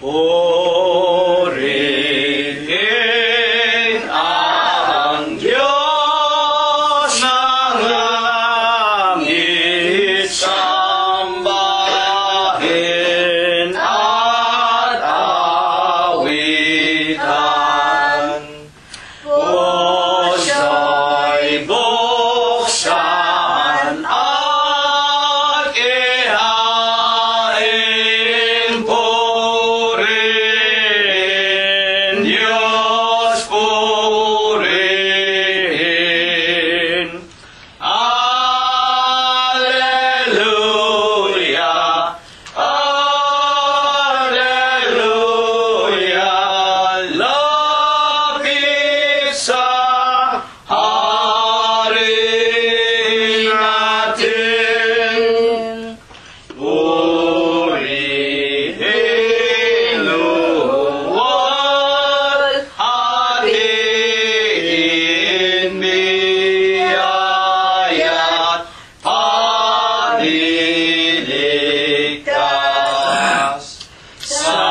Purihin ang Diyos ng langit, sambahin at awitan. O siya'y buksan at ihain, purihin, Diyos purihin. Alleluia, Alleluia, lapit sa Hari natin. Purihin, luwal at inbiyayat, paniligtas sa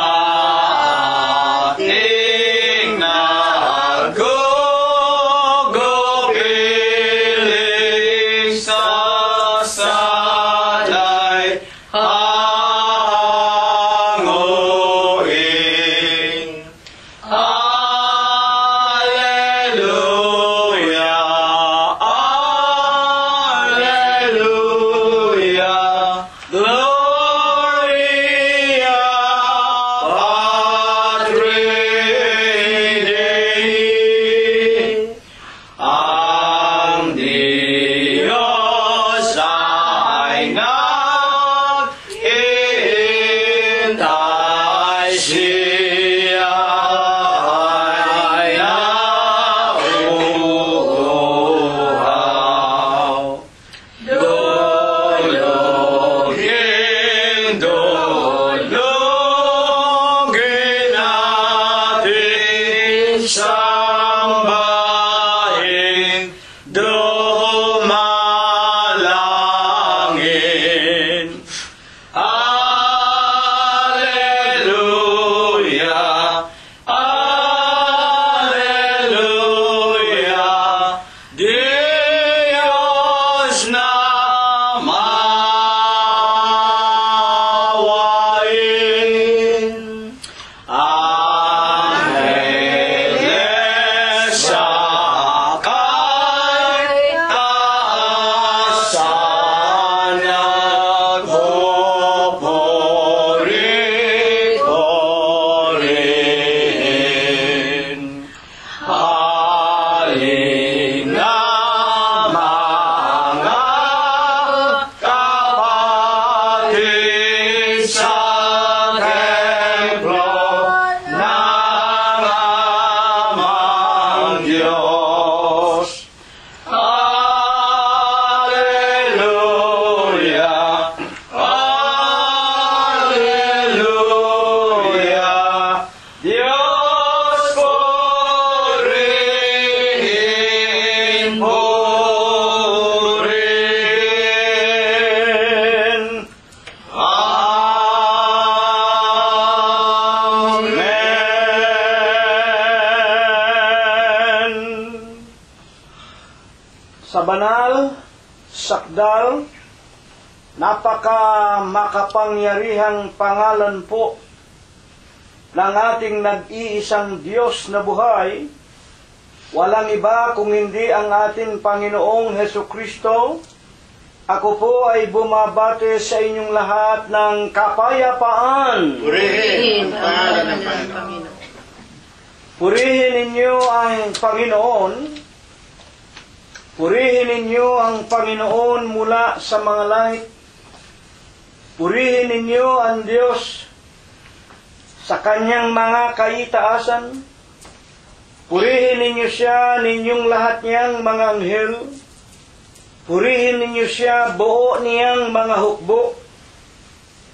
ating nagugupiling sa salay hanguin. Alleluia, Alleluia, Gloria Patri Dei. Ang Diyos ay naghihintay, siya ay nauuhaw. Dulugin, dulugin natin, sambahin, dumalangin. Alleluia, Alleluia, Diyos na mawain. Angeles sakay taasan, nagpupuri-purihin. Halina mga kapatid sa templo ng amang Diyos. Alleluia, Alleluia, Diyos purihin, purihin. Amen. Sa banal, sakdal, napaka makapangyarihang pangalan po ng ating nag-iisang Diyos na buhay, walang iba kung hindi ang ating Panginoong Hesukristo. Ako po ay bumabati sa inyong lahat ng kapayapaan. Purihin ang pangalan ng Panginoon. Purihin ninyo ang Panginoon. Purihin ninyo ang Panginoon mula sa mga langit. Purihin ninyo ang Diyos sa kanyang mga kaitaasan. Purihin ninyo siya, ninyong lahat niyang mga anghel. Purihin ninyo siya, buo niyang mga hukbo,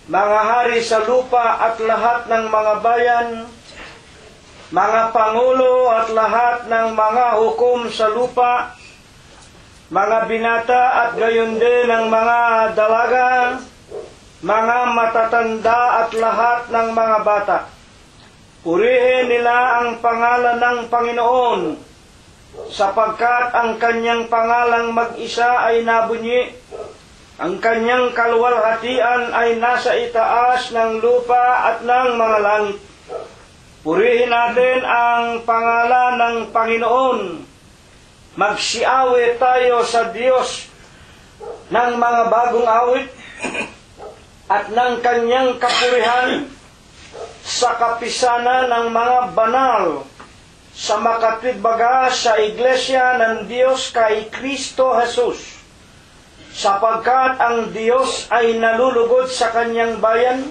mga hari sa lupa at lahat ng mga bayan, mga pangulo at lahat ng mga hukom sa lupa, mga binata at gayon din ang mga dalaga, mga matatanda at lahat ng mga bata. Purihin nila ang pangalan ng Panginoon, sapagkat ang kanyang pangalang mag-isa ay nabunyi. Ang kanyang kaluwalhatian ay nasa itaas ng lupa at ng mga langit. Purihin natin ang pangalan ng Panginoon. Magsiawit tayo sa Diyos ng mga bagong awit at ng kanyang kapurihan sa kapisanan ng mga banal, sa makatwidbaga sa iglesia ng Diyos kay Kristo Jesus. Sapagkat ang Diyos ay nalulugod sa kanyang bayan,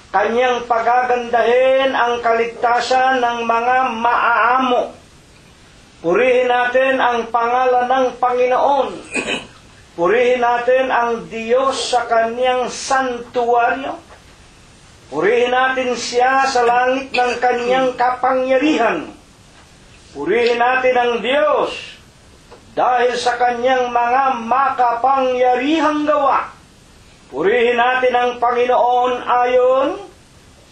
kanyang pagagandahin ang kaligtasan ng mga maaamo. Purihin natin ang pangalan ng Panginoon. Purihin natin ang Diyos sa kanyang santuaryo. Purihin natin siya sa langit ng kanyang kapangyarihan. Purihin natin ang Diyos dahil sa kanyang mga makapangyarihang gawa. Purihin natin ang Panginoon ayon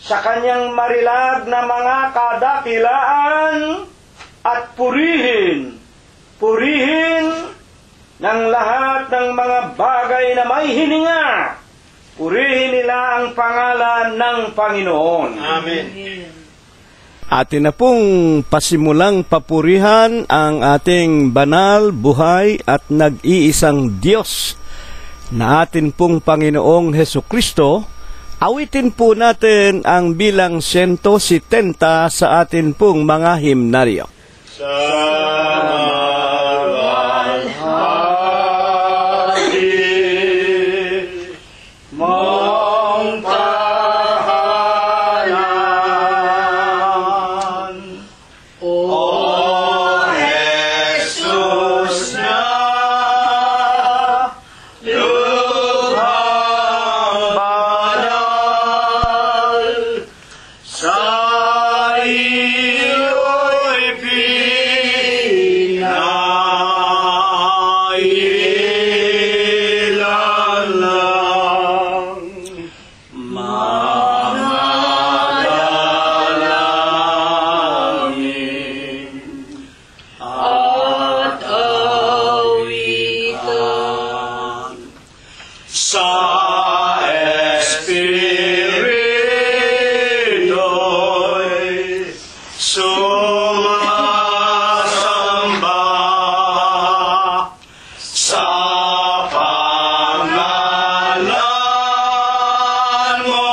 sa kanyang marilag na mga kadakilaan at purihin ng lahat ng mga bagay na may hininga. Purihin nila ang pangalan ng Panginoon. Amen. Atin na pong pasimulang papurihan ang ating banal, buhay at nag-iisang Diyos na atin pong Panginoong Hesukristo. Awitin po natin ang bilang 170 sa atin pong mga himnaryo. Sa malhati mong tahanan, O Jesus na lughang banal, sa iyo'y pinailalang mga dalangin at awitan sa Espiritu'y sumasamba sa pangalan mo,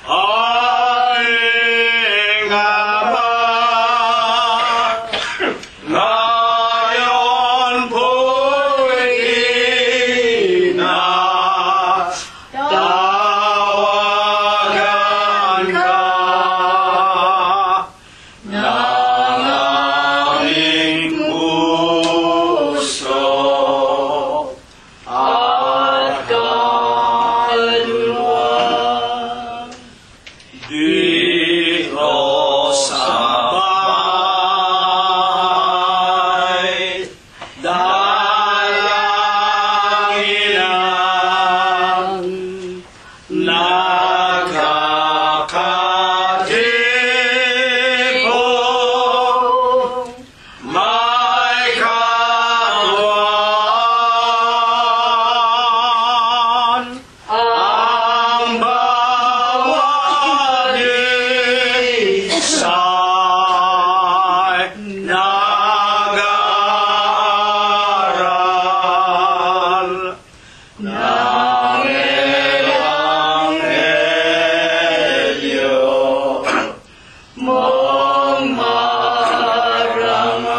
aming Ama. Ngayon po'y tawagan ka ng aming puso at kaluluwa. Dito sa bahay, dalangin ang nagkakatipong may kawan. Ang bawat isa'y nag-aaral ng Ebanghelyo mong marangal.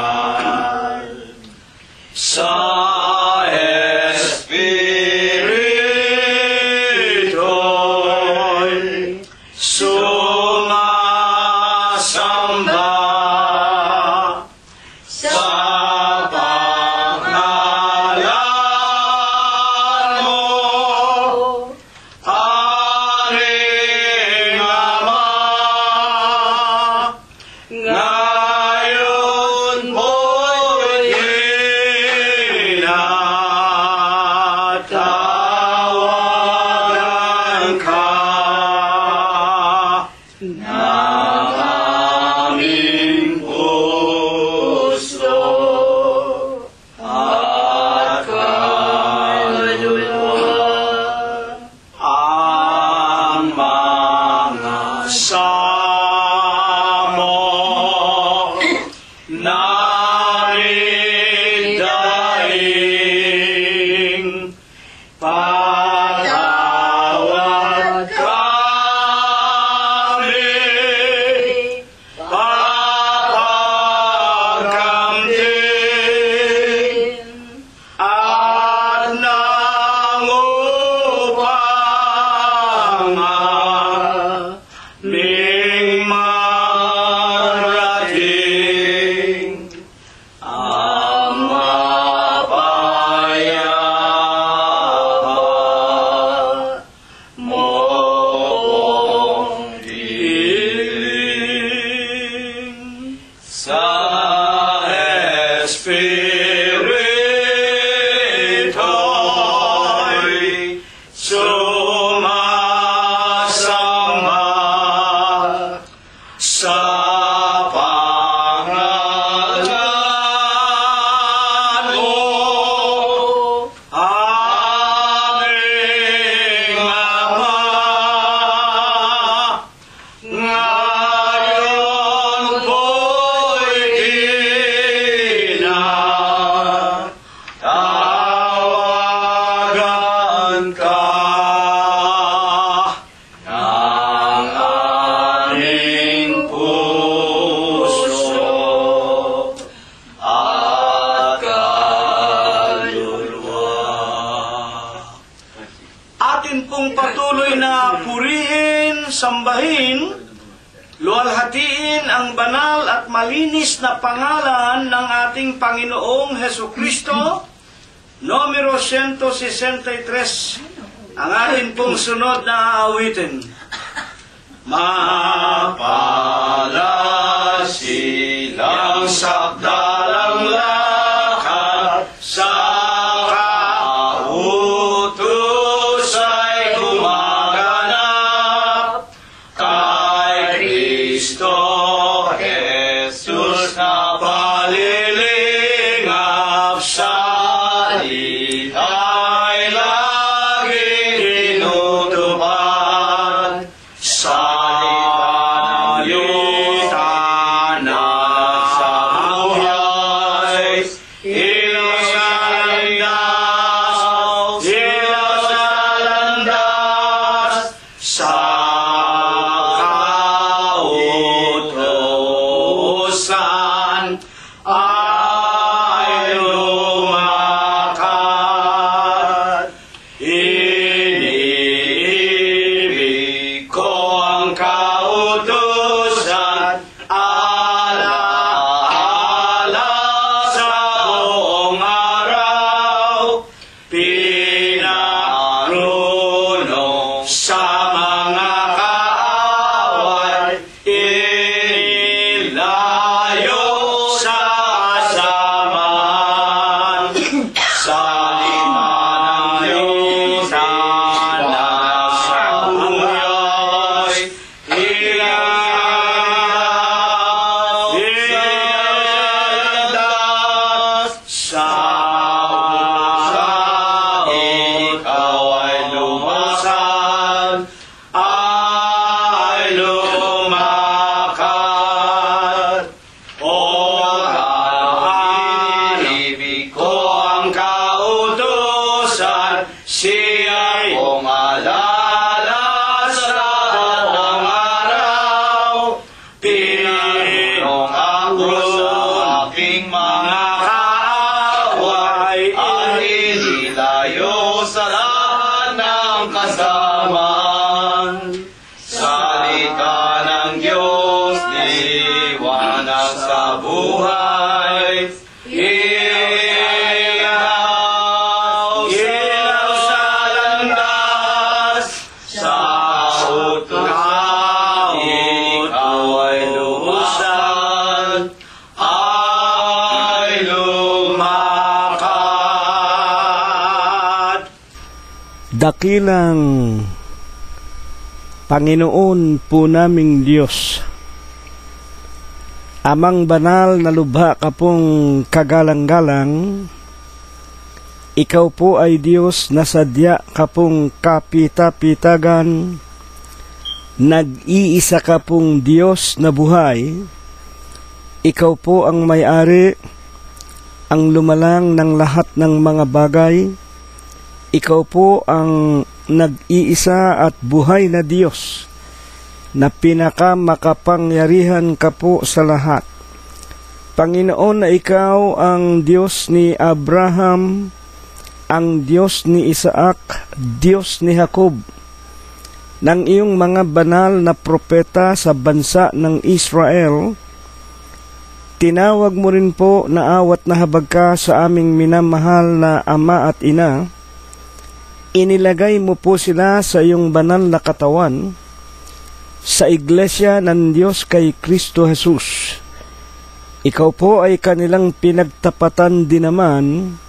Sa Espiritu'y sumasamba sa pangalan mo, aming Ama. Ngayon mo'y tinatawagan ka ng Samo naridaing patawad kami papagamtin at nangupang aming marating ang mapayapa mong piling sa Espirito'y sumasamba sa pangalan mo, aming Ama. Ngayon po'y tinatawagan ka ng aming puso at kaluluwa. Atin pong patuloy na purihin, sambahin, luwalhatiin ang banal at malinis na pangalan ng ating Panginoong Heso Kristo. Numero 163, ang atin pong sunod na aawitin. Mapalad silang sakdalang lakad sa kautos ay gumaganap kay Kristo Jesus na palilingap sa ita'y laging tinutupad sa Dakilang Panginoon po naming Diyos, Amang banal na lubha ka pong kagalang-galang, Ikaw po ay Diyos na sadya ka pong kapita-pitagan, nag-iisa ka pong Diyos na buhay. Ikaw po ang may-ari, ang lumalang ng lahat ng mga bagay. Ikaw po ang nag-iisa at buhay na Diyos na pinakamakapangyarihan ka po sa lahat. Panginoon, na ikaw ang Diyos ni Abraham, ang Diyos ni Isaac, Diyos ni Jacob, ng iyong mga banal na propeta sa bansa ng Israel. Tinawag mo rin po na awat na habag ka sa aming minamahal na ama at ina. Inilagay mo po sila sa iyong banal na katawan, sa iglesia ng Diyos kay Kristo Jesus. Ikaw po ay kanilang pinagtapatan din naman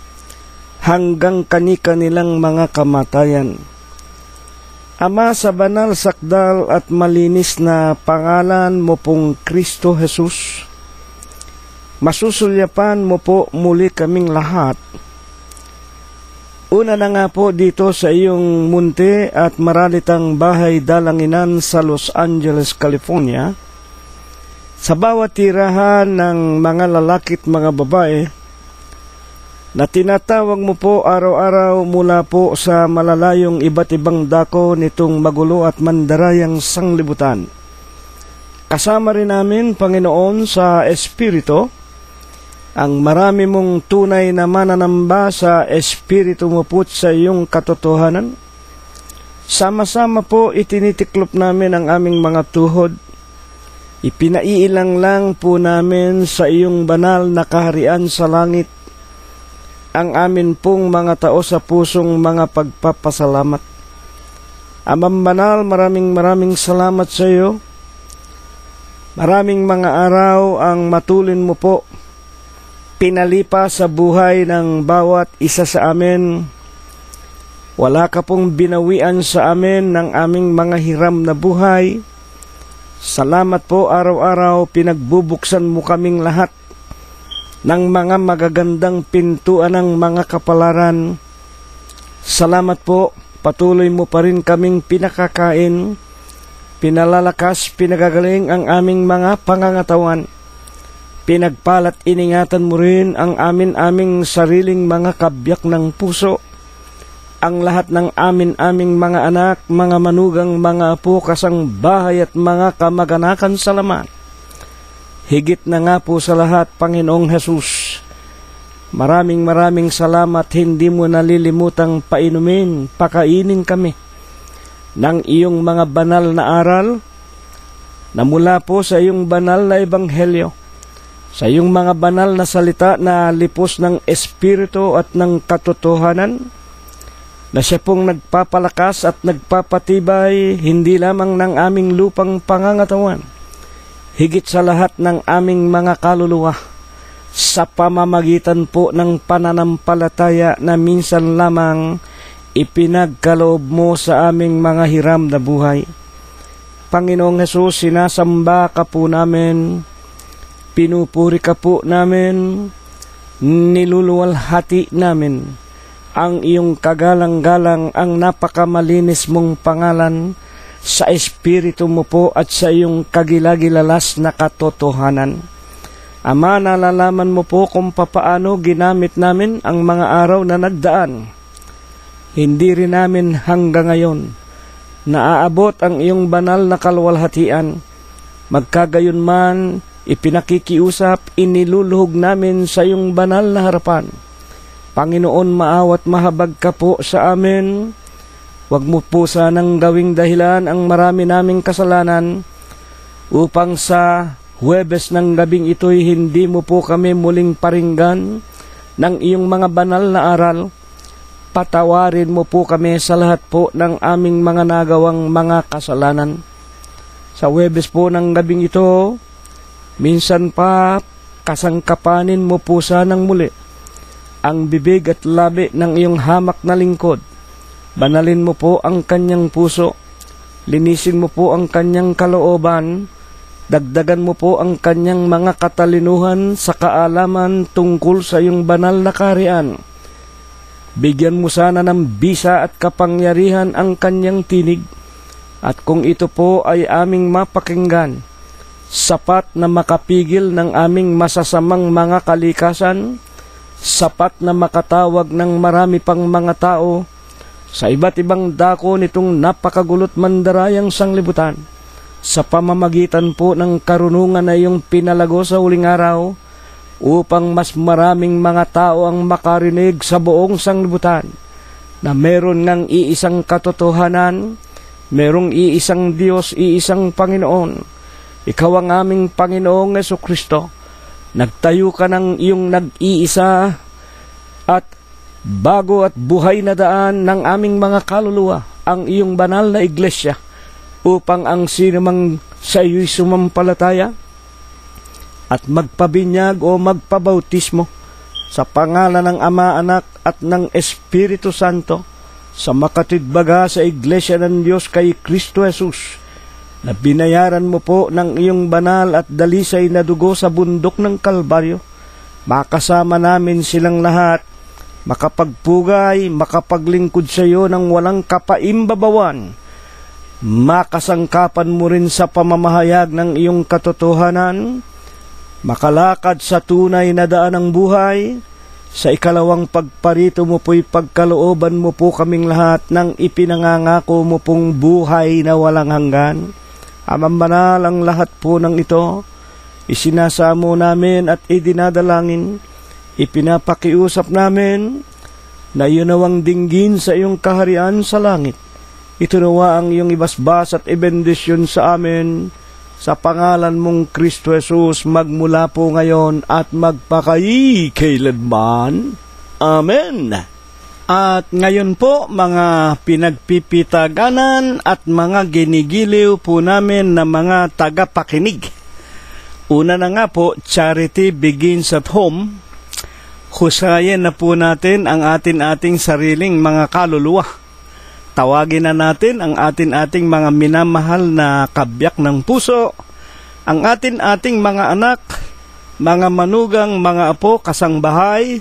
hanggang kani-kanilang mga kamatayan. Ama, sa banal, sakdal at malinis na pangalan mo pong Kristo Jesus, masusulyapan mo po muli kaming lahat. Una na nga po dito sa iyong munti at maralitang bahay dalanginan sa Los Angeles, California, sa bawat tirahan ng mga lalaki at mga babae na tinatawag mo po araw-araw mula po sa malalayong iba't ibang dako nitong magulo at mandarayang sanglibutan. Kasama rin namin, Panginoon, sa Espiritu, ang marami mong tunay na mananamba sa Espiritu mo po sa iyong katotohanan. Sama-sama po itinitiklop namin ang aming mga tuhod. Ipinaiilang lang po namin sa iyong banal na kaharian sa langit ang amin pong mga tao sa pusong mga pagpapasalamat. Amang banal, maraming salamat sa iyo. Maraming mga araw ang matulin mo po pinalipa sa buhay ng bawat isa sa amin. Wala ka pong binawian sa amin ng aming mga hiram na buhay. Salamat po, araw-araw pinagbubuksan mo kaming lahat ng mga magagandang pintuan ng mga kapalaran. Salamat po, patuloy mo pa rin kaming pinakakain, pinalalakas, pinagagaling ang aming mga pangangatawan. Pinagpalat iningatan mo rin ang aming sariling mga kabyak ng puso, ang lahat ng aming mga anak, mga manugang, mga apo, kasang bahay at mga kamag-anakan sa laman. Higit na nga po sa lahat, Panginoong Jesus, maraming salamat, hindi mo nalilimutang painumin, pakainin kami ng iyong mga banal na aral na mula po sa iyong banal na ebanghelyo, sa iyong mga banal na salita na lipos ng Espiritu at ng katotohanan, na siya pong nagpapalakas at nagpapatibay hindi lamang ng aming lupang pangangatawan, higit sa lahat ng aming mga kaluluwa, sa pamamagitan po ng pananampalataya na minsan lamang ipinagkaloob mo sa aming mga hiram na buhay. Panginoong Jesus, sinasamba ka po namin, pinupuri ka po namin, niluluwalhati namin ang iyong kagalang-galang, ang napakamalinis mong pangalan sa Espiritu mo po at sa iyong kagilagilalas na katotohanan. Ama, nalalaman mo po kung papaano ginamit namin ang mga araw na nagdaan. Hindi rin namin hanggang ngayon naaabot ang iyong banal na kaluwalhatian. Magkagayon man, ipinakikiusap, iniluluhog namin sa iyong banal na harapan. Panginoon, maawat mahabag ka po sa amin. Huwag mo po sanang gawing dahilan ang marami naming kasalanan upang sa Huwebes ng gabing ito'y hindi mo po kami muling paringgan ng iyong mga banal na aral. Patawarin mo po kami sa lahat po ng aming mga nagawang mga kasalanan. Sa Huwebes po ng gabing ito, minsan pa kasangkapanin mo po sanang muli ang bibig at labi ng iyong hamak na lingkod. Banalin mo po ang kanyang puso, linisin mo po ang kanyang kalooban, dagdagan mo po ang kanyang mga katalinuhan sa kaalaman tungkol sa iyong banal na kaharian. Bigyan mo sana ng bisa at kapangyarihan ang kanyang tinig At kung ito po ay aming mapakinggan, sapat na makapigil ng aming masasamang mga kalikasan, sapat na makatawag ng marami pang mga tao sa iba't ibang dako nitong napakagulot mandarayang sanglibutan, sa pamamagitan po ng karunungan na iyong pinalago sa huling araw, upang mas maraming mga tao ang makarinig sa buong sanglibutan na meron ngang iisang katotohanan, merong iisang Diyos, iisang Panginoon. Ikaw ang aming Panginoong Jesucristo. Nagtayo ka ng iyong nag-iisa at bago at buhay na daan ng aming mga kaluluwa, ang iyong banal na iglesia, upang ang sinumang sa iyo'y sumampalataya at magpabinyag o magpabautismo sa pangalan ng Ama, Anak at ng Espiritu Santo, sa makatidbaga sa iglesia ng Diyos kay Kristo Jesus, na binayaran mo po ng iyong banal at dalisay na dugo sa bundok ng Kalbaryo. Makasama namin silang lahat, makapagpugay, makapaglingkod sa iyo ng walang kapaimbabawan. Makasangkapan mo rin sa pamamahayag ng iyong katotohanan, makalakad sa tunay na daan ng buhay. Sa ikalawang pagparito mo po'y pagkalooban mo po kaming lahat ng ipinangangako mo pong buhay na walang hanggan. Amang banal, ang lahat po ng ito, isinasamo namin at idinadalangin, ipinapakiusap namin na iyon nawang dinggin sa iyong kaharian sa langit. Ito nawa ang iyong ibasbas at ibendisyon sa amin, sa pangalan mong Kristo Jesus, magmula po ngayon at magpakailanman. Amen. At ngayon po, mga pinagpipitaganan at mga ginigiliw po namin na mga tagapakinig. Una na nga po, charity begins at home. Husayin na po natin ang ating sariling mga kaluluwa. Tawagin na natin ang ating mga minamahal na kabyak ng puso, ang ating mga anak, mga manugang, mga apo, kasangbahay.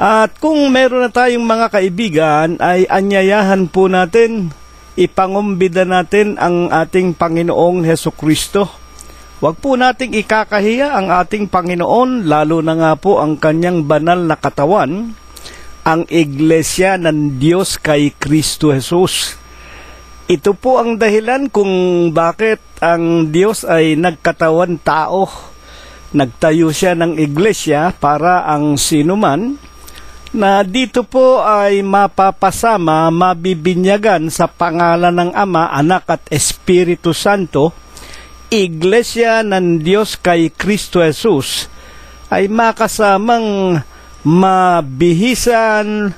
At kung meron na tayong mga kaibigan, ay anyayahan po natin, ipangumbida natin ang ating Panginoong Hesukristo. Huwag po nating ikakahiya ang ating Panginoon, lalo na nga po ang kanyang banal na katawan, ang iglesia ng Diyos kay Kristo Jesus. Ito po ang dahilan kung bakit ang Diyos ay nagkatawan tao. Nagtayo siya ng iglesia para ang sinuman na dito po ay mapapasama, mabibinyagan sa pangalan ng Ama, Anak at Espiritu Santo. Iglesia ng Diyos kay Kristo Jesus ay makasamang mabihisan,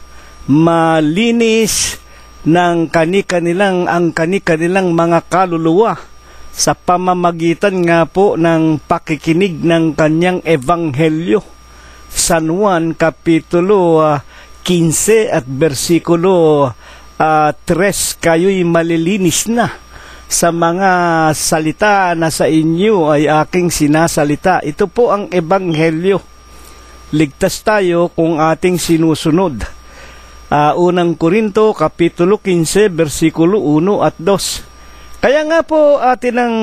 malinis ng kani-kanilang mga kaluluwa sa pamamagitan nga po ng pakikinig ng kanyang ebanghelyo. San Juan Kapitulo 15 at versikulo 3, kayo'y malilinis na sa mga salita na sa inyo ay aking sinasalita. Ito po ang ebanghelyo. Ligtas tayo kung ating sinusunod. Unang Korinto, Kapitulo 15, versikulo 1 at 2. Kaya nga po atin ang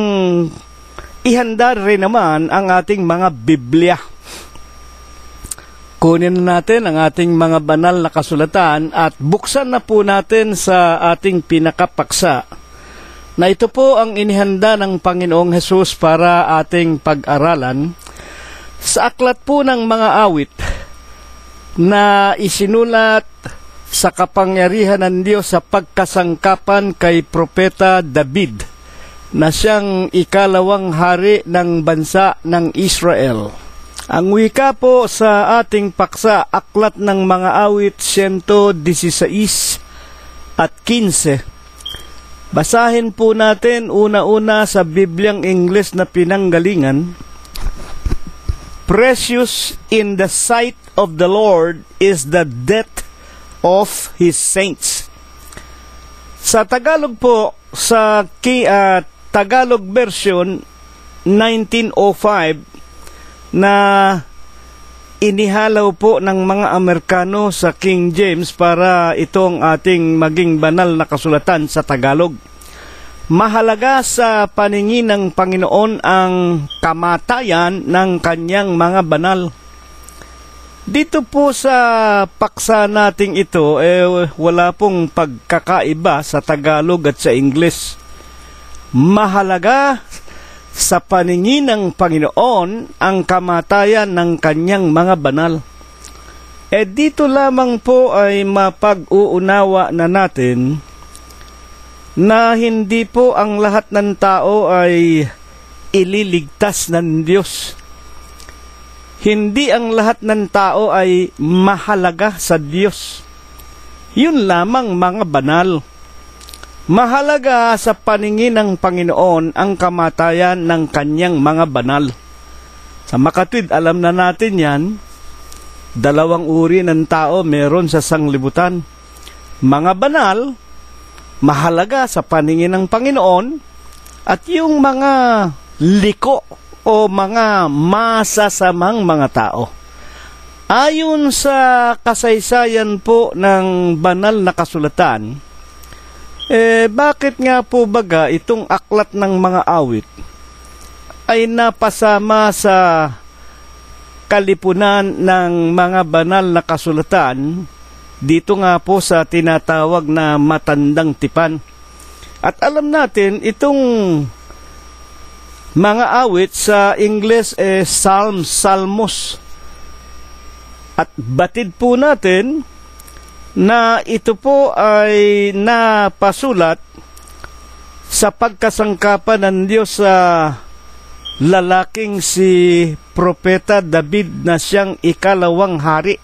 ihanda rin naman ang ating mga Biblia. Kunin natin ang ating mga banal na kasulatan at buksan na po natin sa ating pinakapaksa, na ito po ang inihanda ng Panginoong Hesus para ating pag-aralan. Sa aklat po ng mga awit na isinulat sa kapangyarihan ng Diyos sa pagkasangkapan kay Propeta David, na siyang ikalawang hari ng bansa ng Israel. Ang wika po sa ating paksa, aklat ng mga awit 116 at 15. Basahin po natin una-una sa Bibliang Ingles na pinanggalingan. Precious in the sight of the Lord is the death of His saints. Sa Tagalog po, sa Tagalog version 1905 na inihalaw po ng mga Amerikano sa King James para itong ating maging banal na kasulatan sa Tagalog. Mahalaga sa paningin ng Panginoon ang kamatayan ng kanyang mga banal. Dito po sa paksa nating ito, wala pong pagkakaiba sa Tagalog at sa Ingles. Mahalaga sa paningin ng Panginoon ang kamatayan ng kanyang mga banal. Dito lamang po ay mapag-uunawa na natin na hindi po ang lahat ng tao ay ililigtas ng Diyos. Hindi ang lahat ng tao ay mahalaga sa Diyos. Yun lamang mga banal. Mahalaga sa paningin ng Panginoon ang kamatayan ng kanyang mga banal. Sa makatwid, alam na natin yan, 2 uri ng tao meron sa sanglibutan. Mga banal, mahalaga sa paningin ng Panginoon, at yung mga liko o mga masasamang mga tao. Ayon sa kasaysayan po ng banal na kasulatan, bakit nga po baga itong aklat ng mga awit ay napasama sa kalipunan ng mga banal na kasulatan dito nga po sa tinatawag na matandang tipan? At alam natin, itong mga awit sa Ingles Salmos. At batid po natin na ito po ay napasulat sa pagkasangkapan ng Diyos sa lalaking si Propeta David na siyang ikalawang hari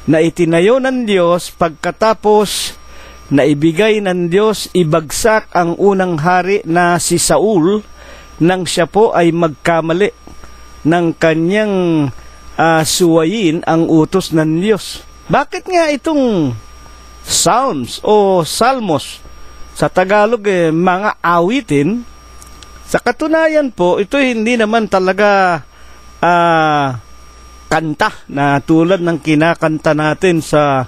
na itinayo ng Diyos pagkatapos na ibigay ng Diyos ibagsak ang unang hari na si Saul nang siya po ay magkamali ng kanyang suwayin ang utos ng Diyos. Bakit nga itong Psalms o Salmos, sa Tagalog mga awitin? Sa katunayan po, ito hindi naman talaga kanta na tulad ng kinakanta natin sa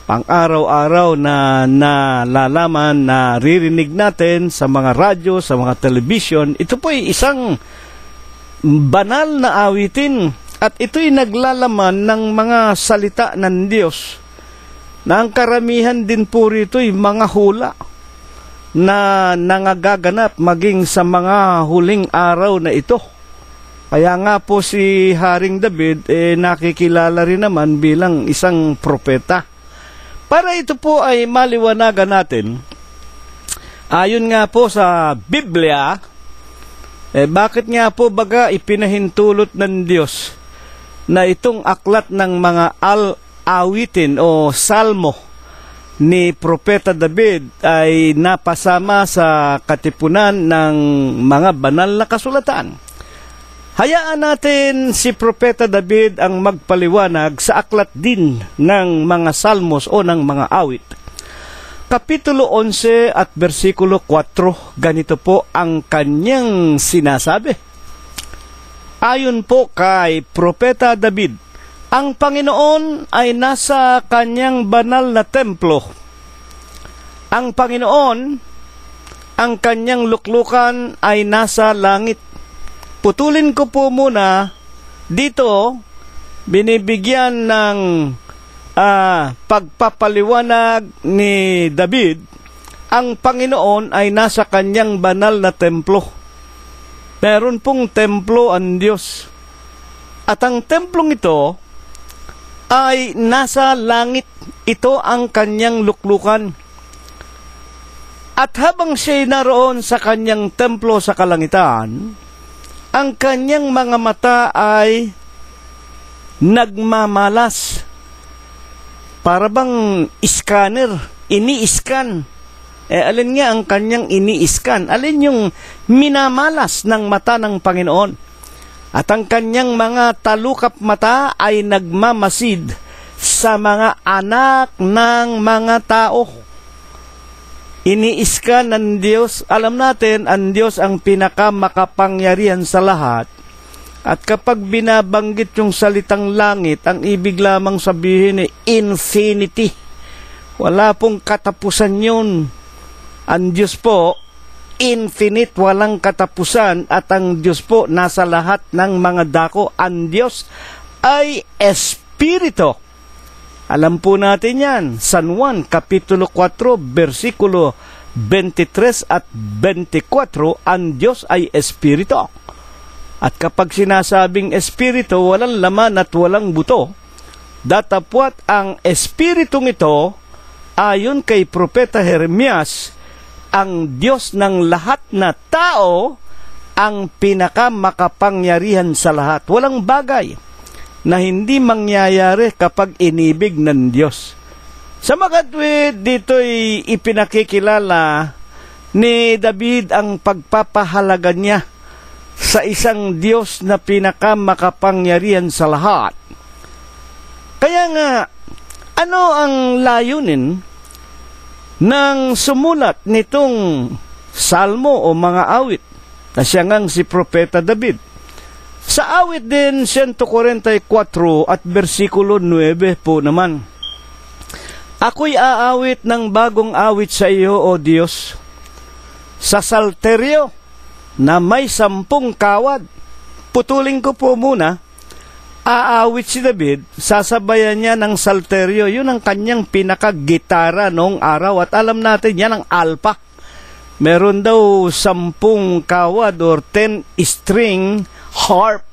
pang-araw-araw na nalalaman, na ririnig natin sa mga radyo, sa mga television. Ito po ay isang banal na awitin at ito'y naglalaman ng mga salita ng Diyos na ang karamihan din po rito ay mga hula na nangagaganap maging sa mga huling araw na ito. Kaya nga po si Haring David nakikilala rin naman bilang isang propeta. Para ito po ay maliwanagan natin, ayon nga po sa Biblia, bakit nga po baga ipinahintulot ng Diyos na itong aklat ng mga awitin o salmo ni Propeta David ay napasama sa katipunan ng mga banal na kasulatan? Hayaan natin si Propeta David ang magpaliwanag sa aklat din ng mga salmos o ng mga awit. Kapitulo 11 at versikulo 4, ganito po ang kanyang sinasabi. Ayon po kay Propeta David, ang Panginoon ay nasa kanyang banal na templo. Ang Panginoon, ang kanyang luklukan ay nasa langit. Putulin ko po muna dito, binibigyan ng pagpapaliwanag ni David, ang Panginoon ay nasa kanyang banal na templo. Meron pong templo ang Diyos. At ang templong ito ay nasa langit. Ito ang kanyang luklukan. At habang siya'y naroon sa kanyang templo sa kalangitan, ang kanyang mga mata ay nagmamalas. Para bang scanner, ini-scan. Alin nga ang kanyang ini-scan? Alin yung minamalas ng mata ng Panginoon? At ang kanyang mga talukap mata ay nagmamasid sa mga anak ng mga tao. Ini-scan ng Diyos. Alam natin, ang Diyos ang pinakamakapangyarihan sa lahat. At kapag binabanggit yung salitang langit, ang ibig lamang sabihin ay infinity. Wala pong katapusan yun. Ang Diyos po infinite, walang katapusan, at ang Diyos po nasa lahat ng mga dako. Ang Diyos ay Espiritu. Alam po natin yan. San Juan, Kapitulo 4, versikulo 23 at 24, ang Diyos ay Espiritu. At kapag sinasabing Espiritu, walang laman at walang buto. Datapwat ang Espiritong ito, ayon kay Propeta Jeremias, ang Diyos ng lahat na tao, ang pinakamakapangyarihan sa lahat. Walang bagay na hindi mangyayari kapag inibig ng Diyos. Sa magatwid, dito'y ipinakikilala ni David ang pagpapahalaga niya sa isang Diyos na pinakamakapangyarihan sa lahat. Kaya nga, ano ang layunin ng sumulat nitong salmo o mga awit na siya ngang si Propeta David? Sa awit din 144 at versikulo 9 po naman, ako'y aawit ng bagong awit sa iyo, O Diyos, sa salteryo na may 10 kawad. Putulin ko po muna, aawit si David, sasabayan niya ng salteryo. Yun ang kanyang pinakagitara noong araw, at alam natin yan ang alpa. Meron daw 10 kawad or 10 string harp,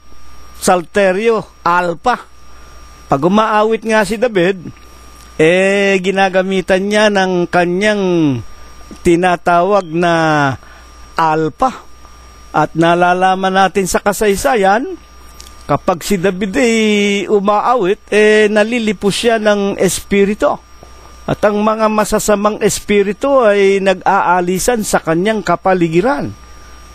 salteryo, alpa. Pag umaawit nga si David, ginagamitan niya ng kanyang tinatawag na alpa. At nalalaman natin sa kasaysayan, kapag si David umaawit, nalilipos siya ng espiritu. At ang mga masasamang espiritu ay nag-aalisan sa kanyang kapaligiran.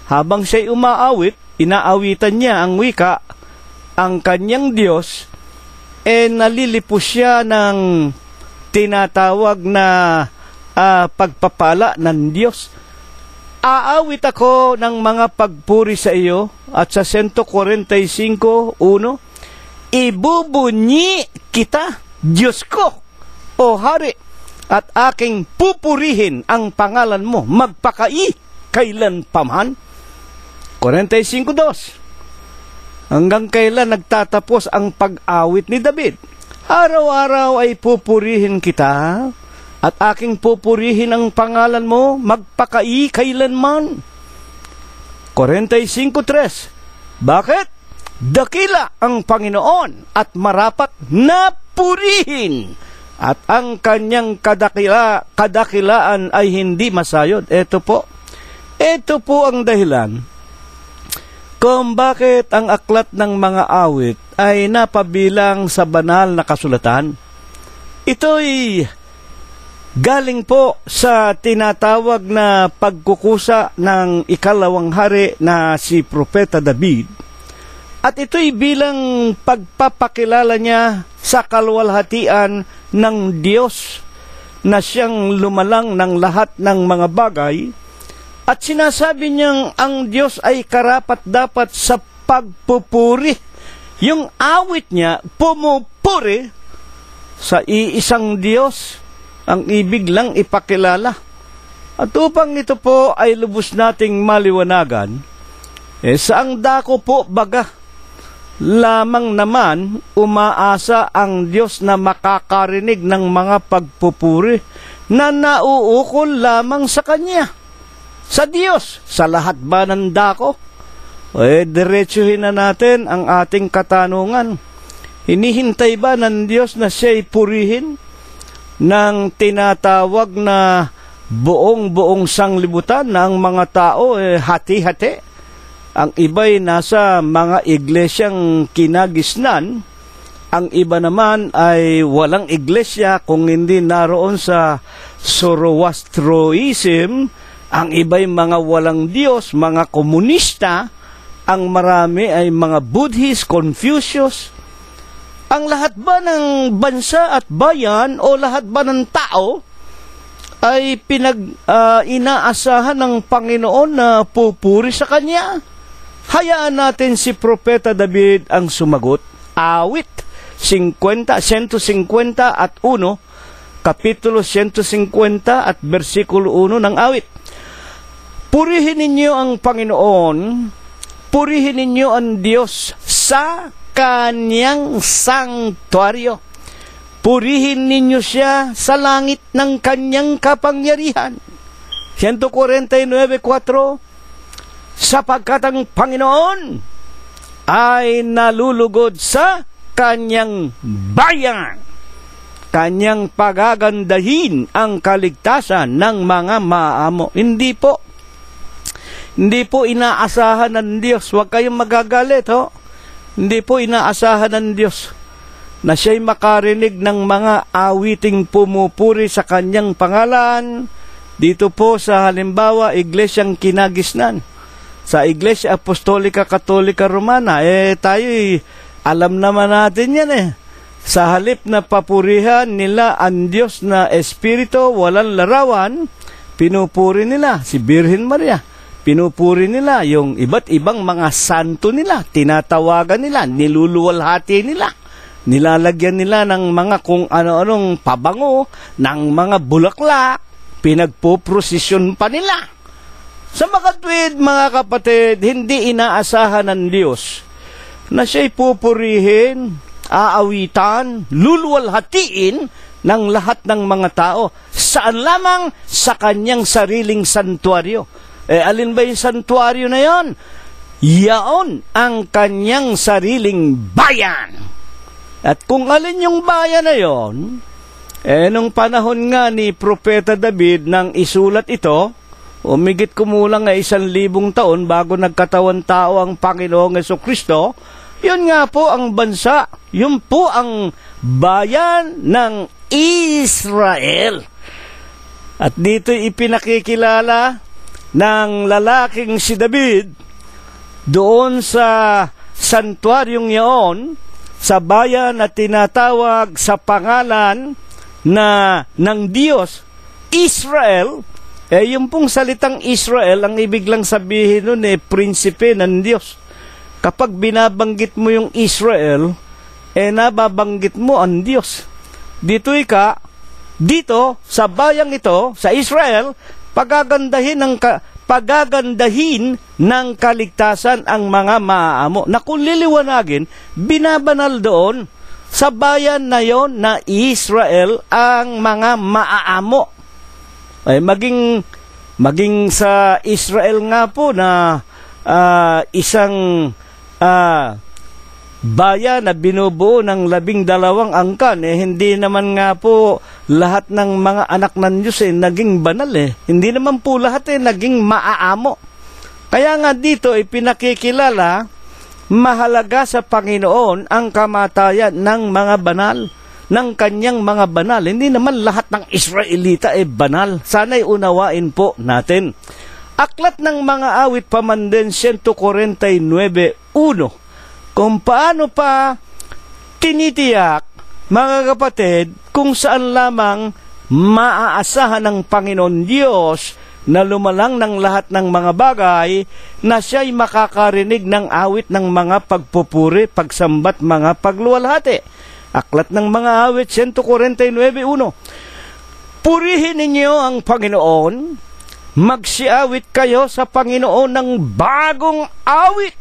Habang siya'y umaawit, inaawitan niya ang wika, ang kanyang Diyos, nalilipos siya ng tinatawag na pagpapala ng Diyos. Aawit ako ng mga pagpuri sa iyo, at sa 145:1, ibubunyi kita, Diyos ko, o Hari, at aking pupurihin ang pangalan mo, magpakai kailan paman. 45:2. Hanggang kailan nagtatapos ang pag-awit ni David? Araw-araw ay pupurihin kita, at aking pupurihin ang pangalan mo, magpakai kailanman. 45:3. Bakit? Dakila ang Panginoon at marapat na purihin, at ang kanyang kadakilaan ay hindi masayod. Ito po ang dahilan kung bakit ang aklat ng mga awit ay napabilang sa banal na kasulatan. Ito'y galing po sa tinatawag na pagkukusa ng ikalawang hari na si Propeta David. At ito'y bilang pagpapakilala niya sa kaluwalhatian ng Diyos na siyang lumalang ng lahat ng mga bagay. At sinasabi niyang ang Diyos ay karapat-dapat sa pagpupuri. Yung awit niya, pumupuri sa iisang Diyos, ang ibig lang ipakilala. At upang ito po ay lubos nating maliwanagan, sa ang dako po baga, lamang naman umaasa ang Diyos na makakarinig ng mga pagpupuri na nauukol lamang sa Kanya. Sa Diyos, sa lahat ba ng dako? Diretsuhin na natin ang ating katanungan. Hinihintay ba ng Diyos na siya'y purihin ng tinatawag na buong sanglibutan na ang mga tao hati-hati? Ang iba'y nasa mga iglesyang kinagisnan, ang iba naman ay walang iglesia kung hindi naroon sa Zoroastrianism. Ang iba'y mga walang Diyos, mga komunista. Ang marami ay mga Buddhist, Confucius. Ang lahat ba ng bansa at bayan o lahat ba ng tao ay inaasahan ng Panginoon na pupuri sa Kanya? Hayaan natin si Propeta David ang sumagot. Awit 150 at 1, Kapitulo 150 at versikulo 1 ng awit. Purihin ninyo ang Panginoon, purihin ninyo ang Diyos sa Kanyang sanktuaryo. Purihin ninyo siya sa langit ng Kanyang kapangyarihan. 149:4, sapagkat ang Panginoon ay nalulugod sa Kanyang bayan. Kanyang pagagandahin ang kaligtasan ng mga maamo. Hindi po inaasahan ng Diyos. Huwag kayong magagalit, ho. Hindi po inaasahan ng Diyos na siya'y makarinig ng mga awiting pumupuri sa Kanyang pangalan. Dito po sa halimbawa, Iglesyang Kinagisnan. Sa Iglesia Apostolika Katolika Romana, tayo'y alam naman natin yan Sa halip na papurihan nila ang Diyos na Espiritu, walang larawan, pinupuri nila si Birhen Maria. Pinupuri nila yung iba't ibang mga santo nila, tinatawagan nila, niluluwalhati nila. Nilalagyan nila ng mga kung ano-anong pabango, ng mga bulaklak, pinagpoprosesyon pa nila. Sa makatwid, mga kapatid, hindi inaasahan ng Diyos na siya'y pupurihin, aawitan, luluwalhatiin ng lahat ng mga tao. Saan lamang? Sa Kanyang sariling santuaryo. Alin ba yung santuaryo na yon? Yaon ang Kanyang sariling bayan. At kung alin yung bayan na yon, nung panahon nga ni Propeta David nang isulat ito, umigit kumulang 1,000 taon bago nagkatawan tao ang Panginoong Jesucristo, yun nga po ang bansa, yun po ang bayan ng Israel. At dito ipinakikilala ng lalaking si David doon sa santuaryong yaon, sa bayan na tinatawag sa pangalan ng Diyos, Israel. Yung pong salitang Israel, ang ibig lang sabihin nun prinsipe ng Diyos. Kapag binabanggit mo yung Israel, nababanggit mo ang Diyos. Dito sa bayang ito, sa Israel, pagagandahin ng kaligtasan ang mga maaamo. Na kung liliwanagin, binabanal doon sa bayan na yon na Israel ang mga maaamo. Maging sa Israel nga po na isang bayan na binubuo ng 12 angkan, hindi naman nga po lahat ng mga anak ng Diyos naging banal Hindi naman po lahat naging maaamo. Kaya nga dito pinakikilala, mahalaga sa Panginoon ang kamatayan ng mga banal, ng Kanyang mga banal. Hindi naman lahat ng Israelita banal. Sana'y unawain po natin. Aklat ng mga awit pamanden 149:1. Kung paano pa tinitiyak, mga kapatid, kung saan lamang maaasahan ng Panginoon Diyos na lumalang ng lahat ng mga bagay, na siya'y makakarinig ng awit ng mga pagpupuri, pagsambat, mga pagluwalhati. Aklat ng mga awit 149:1. Purihin ninyo ang Panginoon, magsiawit kayo sa Panginoon ng bagong awit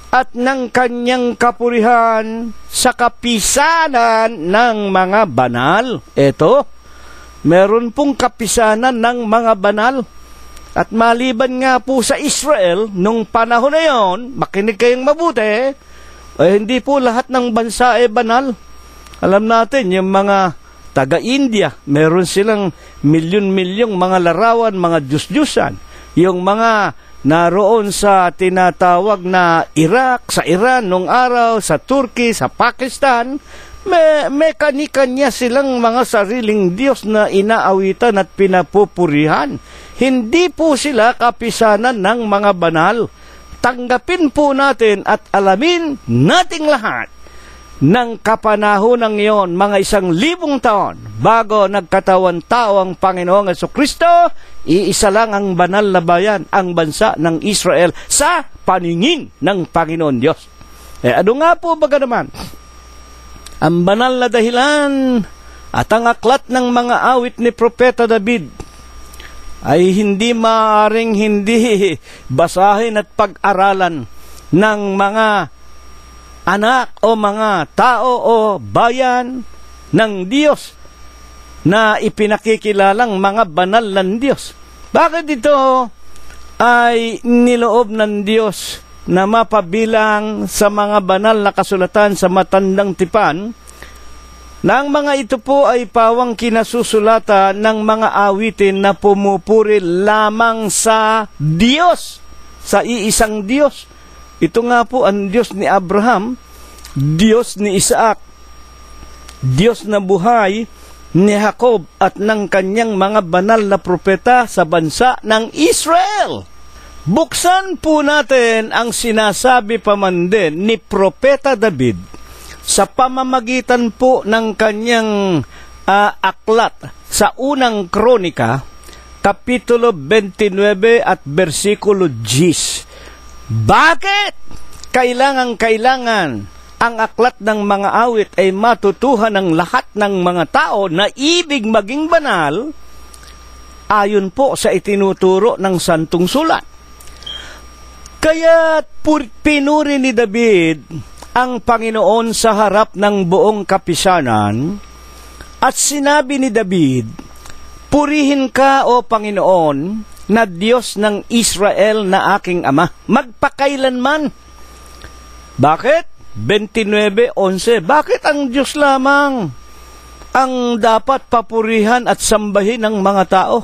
at ng Kanyang kapurihan sa kapisanan ng mga banal. Ito, meron pong kapisanan ng mga banal. At maliban nga po sa Israel, nung panahon na yon, makinig kayong mabuti, hindi po lahat ng bansa banal. Alam natin, yung mga taga-India, meron silang milyon-milyong mga larawan, mga Diyos-Diyusan. Yung mga naroon sa tinatawag na Iraq, sa Iran nung araw, sa Turkey, sa Pakistan, may kani-kanya silang mga sariling Diyos na inaawitan at pinapupurihan. Hindi po sila kapisanan ng mga banal. Tanggapin po natin at alamin nating lahat ng kapanahonang iyon, mga 1,000 taon bago nagkatawan tao ang Panginoong Jesucristo, iisa lang ang banal na bayan, ang bansa ng Israel sa paningin ng Panginoon Diyos. Ano nga po baga naman ang banal na dahilan at ang aklat ng mga awit ni Propeta David ay hindi maaaring hindi basahin at pag-aralan ng mga anak o mga tao o bayan ng Diyos na ipinakikilalang mga banal ng Diyos. Bakit ito ay niloob ng Diyos na mapabilang sa mga banal na kasulatan sa matandang tipan, na ang mga ito po ay pawang kinasusulatan ng mga awitin na pumupuri lamang sa Diyos, sa iisang Diyos. Ito nga po ang Diyos ni Abraham, Diyos ni Isaac, Diyos na buhay ni Jacob at ng kanyang mga banal na propeta sa bansa ng Israel. Buksan po natin ang sinasabi pa man din ni Propeta David sa pamamagitan po ng kanyang aklat sa unang Kronika, Kapitulo 29 at versikulo 10. Bakit kailangan ang aklat ng mga awit ay matutuhan ng lahat ng mga tao na ibig maging banal ayon po sa itinuturo ng Santong Sulat? Kaya pinuri ni David ang Panginoon sa harap ng buong kapisanan at sinabi ni David, "Purihin ka, O Panginoon, na Diyos ng Israel na aking Ama, magpakailanman." Bakit? 29:11. Bakit ang Diyos lamang ang dapat papurihan at sambahin ng mga tao?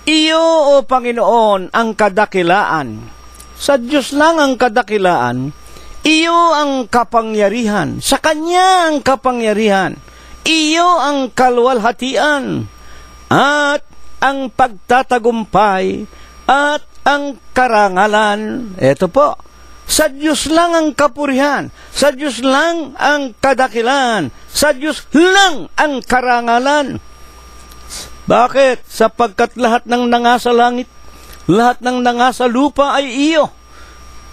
Iyo, O Panginoon, ang kadakilaan. Sa Diyos lang ang kadakilaan. Iyo ang kapangyarihan. Sa Kanya ang kapangyarihan. Iyo ang kaluwalhatian. At ang pagtatagumpay at ang karangalan. Ito po. Sa Diyos lang ang kapurihan. Sa Diyos lang ang kadakilaan. Sa Diyos lang ang karangalan. Bakit? Sapagkat lahat ng nangasa langit, lahat ng nangasa lupa ay iyo.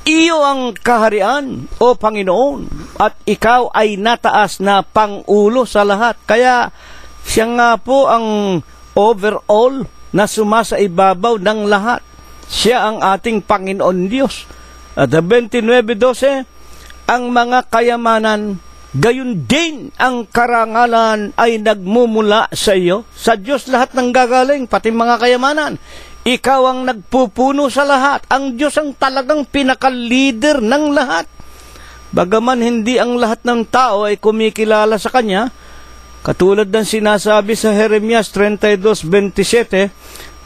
Iyo ang kaharian, O Panginoon, at ikaw ay nataas na pangulo sa lahat. Kaya siya nga po ang overall na sumasaibabaw ng lahat. Siya ang ating Panginoon Diyos. At 29:12, ang mga kayamanan, gayon din ang karangalan ay nagmumula sa iyo. Sa Diyos lahat ng gagaling, pati mga kayamanan. Ikaw ang nagpupuno sa lahat. Ang Diyos ang talagang pinaka-leader ng lahat. Bagaman hindi ang lahat ng tao ay kumikilala sa Kanya, katulad ng sinasabi sa Jeremias 32:27,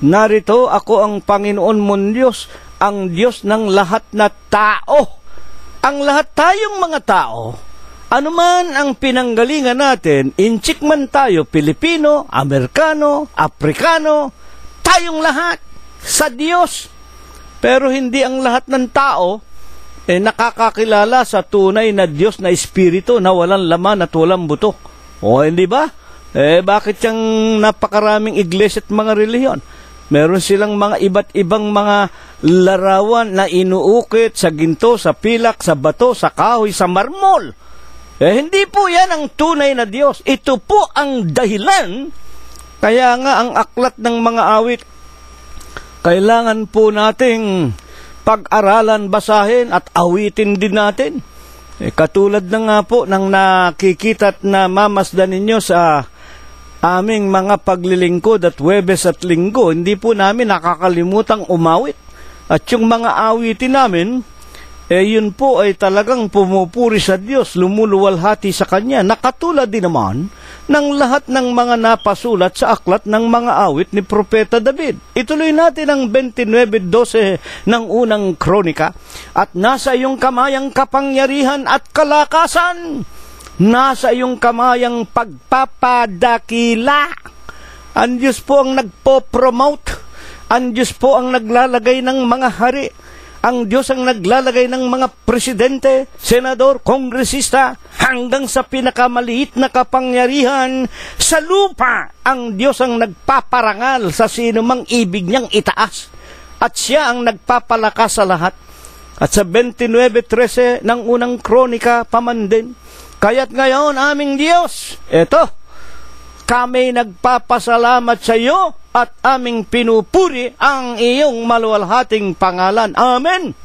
"Narito ako ang Panginoon mong Diyos, ang Diyos ng lahat na tao." Ang lahat tayong mga tao, anuman ang pinanggalingan natin, inchik man tayo, Pilipino, Amerikano, Aprikano, tayong lahat sa Diyos. Pero hindi ang lahat ng tao nakakakilala sa tunay na Diyos na Espiritu na walang laman at walang buto. O hindi ba? Bakit yung napakaraming iglesia at mga relihiyon? Meron silang mga iba't ibang mga larawan na inuukit sa ginto, sa pilak, sa bato, sa kahoy, sa marmol. Hindi po yan ang tunay na Diyos. Ito po ang dahilan. Kaya nga ang aklat ng mga awit, kailangan po nating pag-aralan, basahin at awitin din natin. Katulad na nga po ng nakikita at namamasdan ninyo sa aming mga paglilingkod at Huwebes at Linggo, hindi po namin nakakalimutang umawit. At yung mga awitin namin, yun po ay talagang pumupuri sa Diyos, lumuluwalhati sa Kanya. Nakatulad din naman ng lahat ng mga napasulat sa aklat ng mga awit ni Propeta David. Ituloy natin ang 29:12 ng unang Kronika. "At nasa iyong kamay ang kapangyarihan at kalakasan. Nasa iyong kamay ang pagpapadakila." Ang Diyos po ang nagpo-promote. Ang Diyos po ang naglalagay ng mga hari. Ang Diyos ang naglalagay ng mga presidente, senador, kongresista, hanggang sa pinakamaliit na kapangyarihan sa lupa. Ang Diyos ang nagpaparangal sa sino mang ibig niyang itaas. At siya ang nagpapalakas sa lahat. At sa 29:13 ng unang Kronika paman din, "Kaya't ngayon aming Diyos, eto, kami nagpapasalamat sa iyo at aming pinupuri ang iyong maluwalhating pangalan. Amen.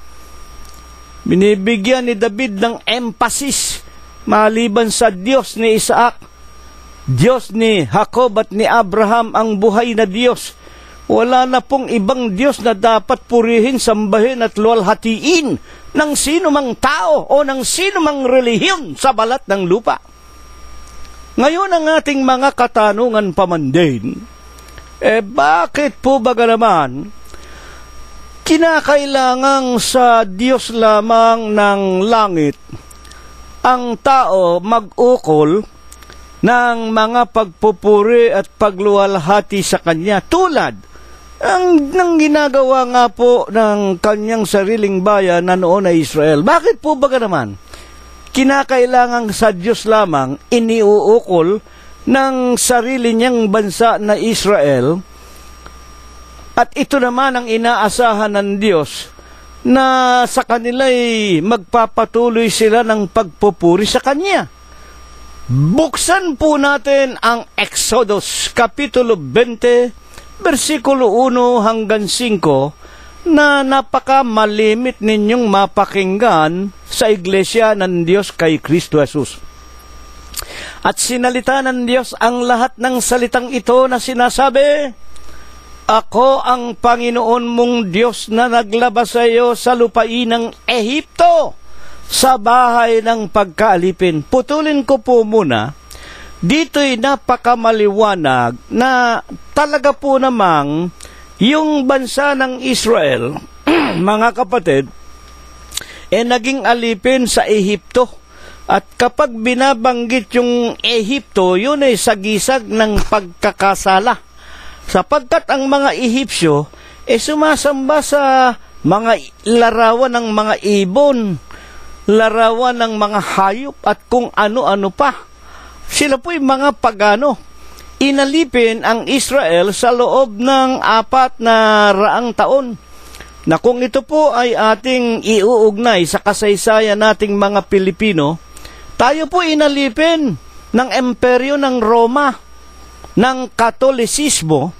Binibigyan ni David ng emphasis maliban sa Diyos ni Isaac, Diyos ni Jacob at ni Abraham, ang buhay na Diyos. Wala na pong ibang Diyos na dapat purihin, sambahin at luwalhatiin ng sino mang tao o ng sino mang relihiyon sa balat ng lupa. Ngayon ang ating mga katanungan pamandain, bakit po ba naman kinakailangang sa Diyos lamang ng langit ang tao mag-ukol ng mga pagpupuri at pagluwalhati sa Kanya, tulad ng ginagawa nga po ng Kanyang sariling bayan na noon ay Israel? Bakit po ba naman kinakailangang sa Diyos lamang iniuukol ng sarili niyang bansa na Israel, at ito naman ang inaasahan ng Diyos na sa kanila'y magpapatuloy sila ng pagpupuri sa Kanya? Buksan po natin ang Exodus Kapitulo 20, versikulo 1 hanggang 5, na napakamalimit ninyong mapakinggan sa iglesia ng Diyos kay Kristo Jesus. At sinalita ng Diyos ang lahat ng salitang ito na sinasabi, Ako ang Panginoon mong Diyos na naglabas sa iyo sa lupain ng Ehipto, sa bahay ng pagkaalipin. Putulin ko po muna. Dito'y napakamaliwanag na talaga po namang yung bansa ng Israel, mga kapatid, naging alipin sa Ehipto. At kapag binabanggit yung Ehipto, yun ay sagisag ng pagkakasala. Sapagkat ang mga Ehipsyo sumasamba sa mga larawan ng mga ibon, larawan ng mga hayop at kung ano-ano pa. Sila po'y mga pagano. Inalipin ang Israel sa loob ng 400 taon. Na kung ito po ay ating iuugnay sa kasaysayan nating mga Pilipino, tayo po inalipin ng imperyo ng Roma, ng Katolisismo,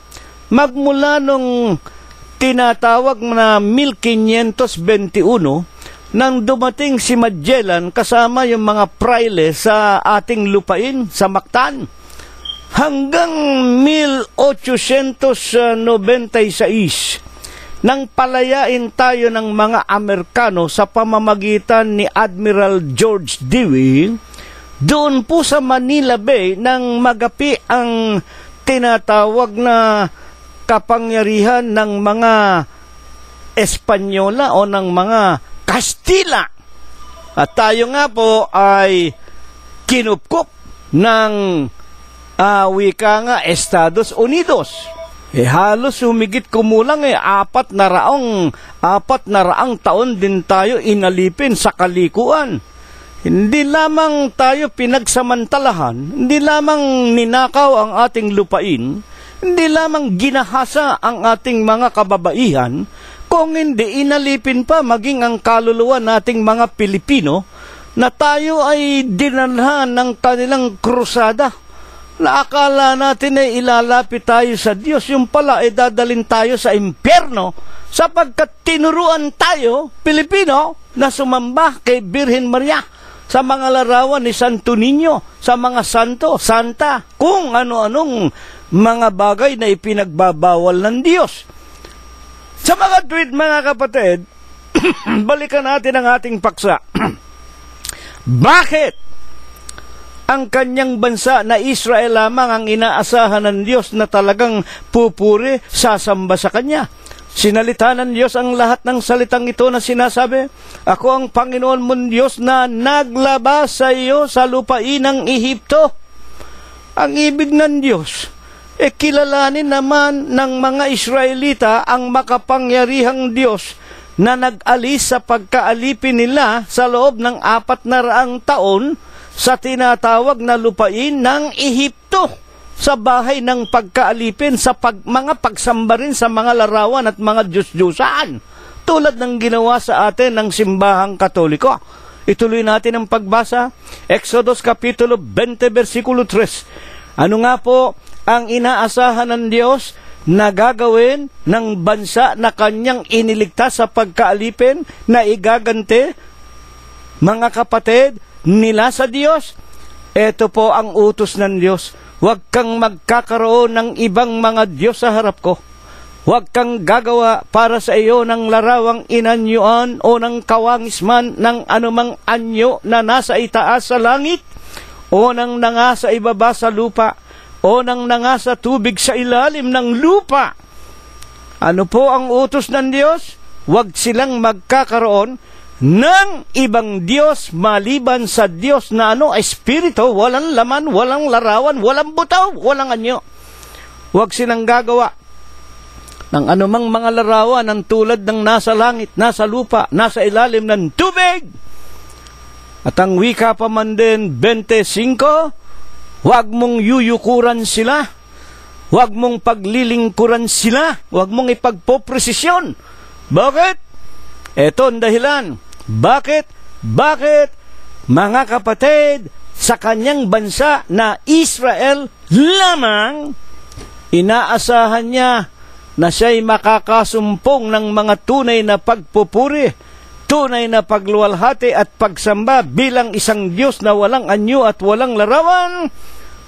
magmula nung tinatawag na 1521, nang dumating si Magellan kasama yung mga praile sa ating lupain, sa Mactan, hanggang 1896, nang palayain tayo ng mga Amerikano sa pamamagitan ni Admiral George Dewey, doon po sa Manila Bay nang magapi ang tinatawag na kapangyarihan ng mga Espanyola o ng mga Kastila. At tayo nga po ay kinupkup ng wika nga Estados Unidos. Halos humigit kumulang 400 taon din tayo inalipin sa kalikuan. Hindi lamang tayo pinagsamantalahan, hindi lamang ninakaw ang ating lupain, hindi lamang ginahasa ang ating mga kababaihan, kung hindi inalipin pa maging ang kaluluwa nating mga Pilipino na tayo ay dinalhan ng kanilang krusada. Na akala natin ay ilalapit tayo sa Diyos, yung pala ay dadalhin tayo sa impyerno sapagkat tinuruan tayo, Pilipino, na sumamba kay Birhen Maria, sa mga larawan ni Santo Niño, sa mga santo, santa, kung ano-anong mga bagay na ipinagbabawal ng Diyos. Sa mga tweet, mga kapatid, balikan natin ang ating paksa. Bakit ang kanyang bansa na Israel lamang ang inaasahan ng Diyos na talagang pupuri, sasamba sa Kanya? Sinalita ng Diyos ang lahat ng salitang ito na sinasabi, Ako ang Panginoon mong Diyos na naglabas sa iyo sa lupain ng Ehipto. Ang ibig ng Diyos, kilalanin naman ng mga Israelita ang makapangyarihang Diyos na nag-alis sa pagkaalipin nila sa loob ng 400 taon sa tinatawag na lupain ng Ehipto, sa bahay ng pagkaalipin, sa mga pagsamba rin sa mga larawan at mga Diyos-Diyusan, tulad ng ginawa sa atin ng simbahang Katoliko. Ituloy natin ang pagbasa. Exodus Kapitulo 20, versikulo 3. Ano nga po ang inaasahan ng Diyos na gagawin ng bansa na kanyang iniligtas sa pagkaalipin na igagante, mga kapatid, nila sa Diyos? Ito po ang utos ng Diyos. Huwag kang magkakaroon ng ibang mga Diyos sa harap ko. Huwag kang gagawa para sa iyo ng larawang inanyuan o ng kawangisman ng anumang anyo na nasa itaas sa langit o ng nangasa ibaba sa lupa o ng nangasa tubig sa ilalim ng lupa. Ano po ang utos ng Diyos? Huwag silang magkakaroon ng ibang Diyos maliban sa Diyos na espiritu, walang laman, walang larawan, walang butaw, walang anyo. Huwag silang gagawa ng anumang mga larawan ng tulad ng nasa langit, nasa lupa, nasa ilalim ng tubig. At ang wika pa man din 25, huwag mong yuyukuran sila, huwag mong paglilingkuran sila, huwag mong ipagpopresisyon. Bakit? Ito ang dahilan. Bakit? Mga kapatid, sa kanyang bansa na Israel lamang, inaasahan niya na siya'y makakasumpong ng mga tunay na pagpupuri, tunay na pagluwalhati at pagsamba bilang isang Diyos na walang anyo at walang larawan,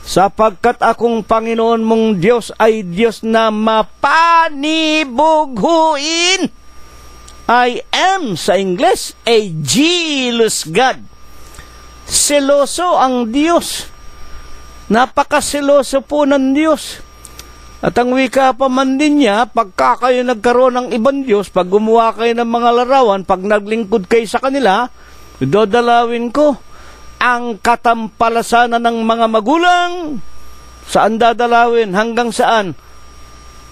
sapagkat akong Panginoon mong Diyos ay Diyos na mapanibughuin. I am, sa Ingles, a jealous God. Seloso ang Diyos. Napakaseloso po ng Diyos. At ang wika pa man din niya, pagka kayo nagkaroon ng ibang Diyos, pag gumawa kayo ng mga larawan, pag naglingkod kayo sa kanila, dodalawin ko ang katampalasanan ng mga magulang. Saan dadalawin? Hanggang saan?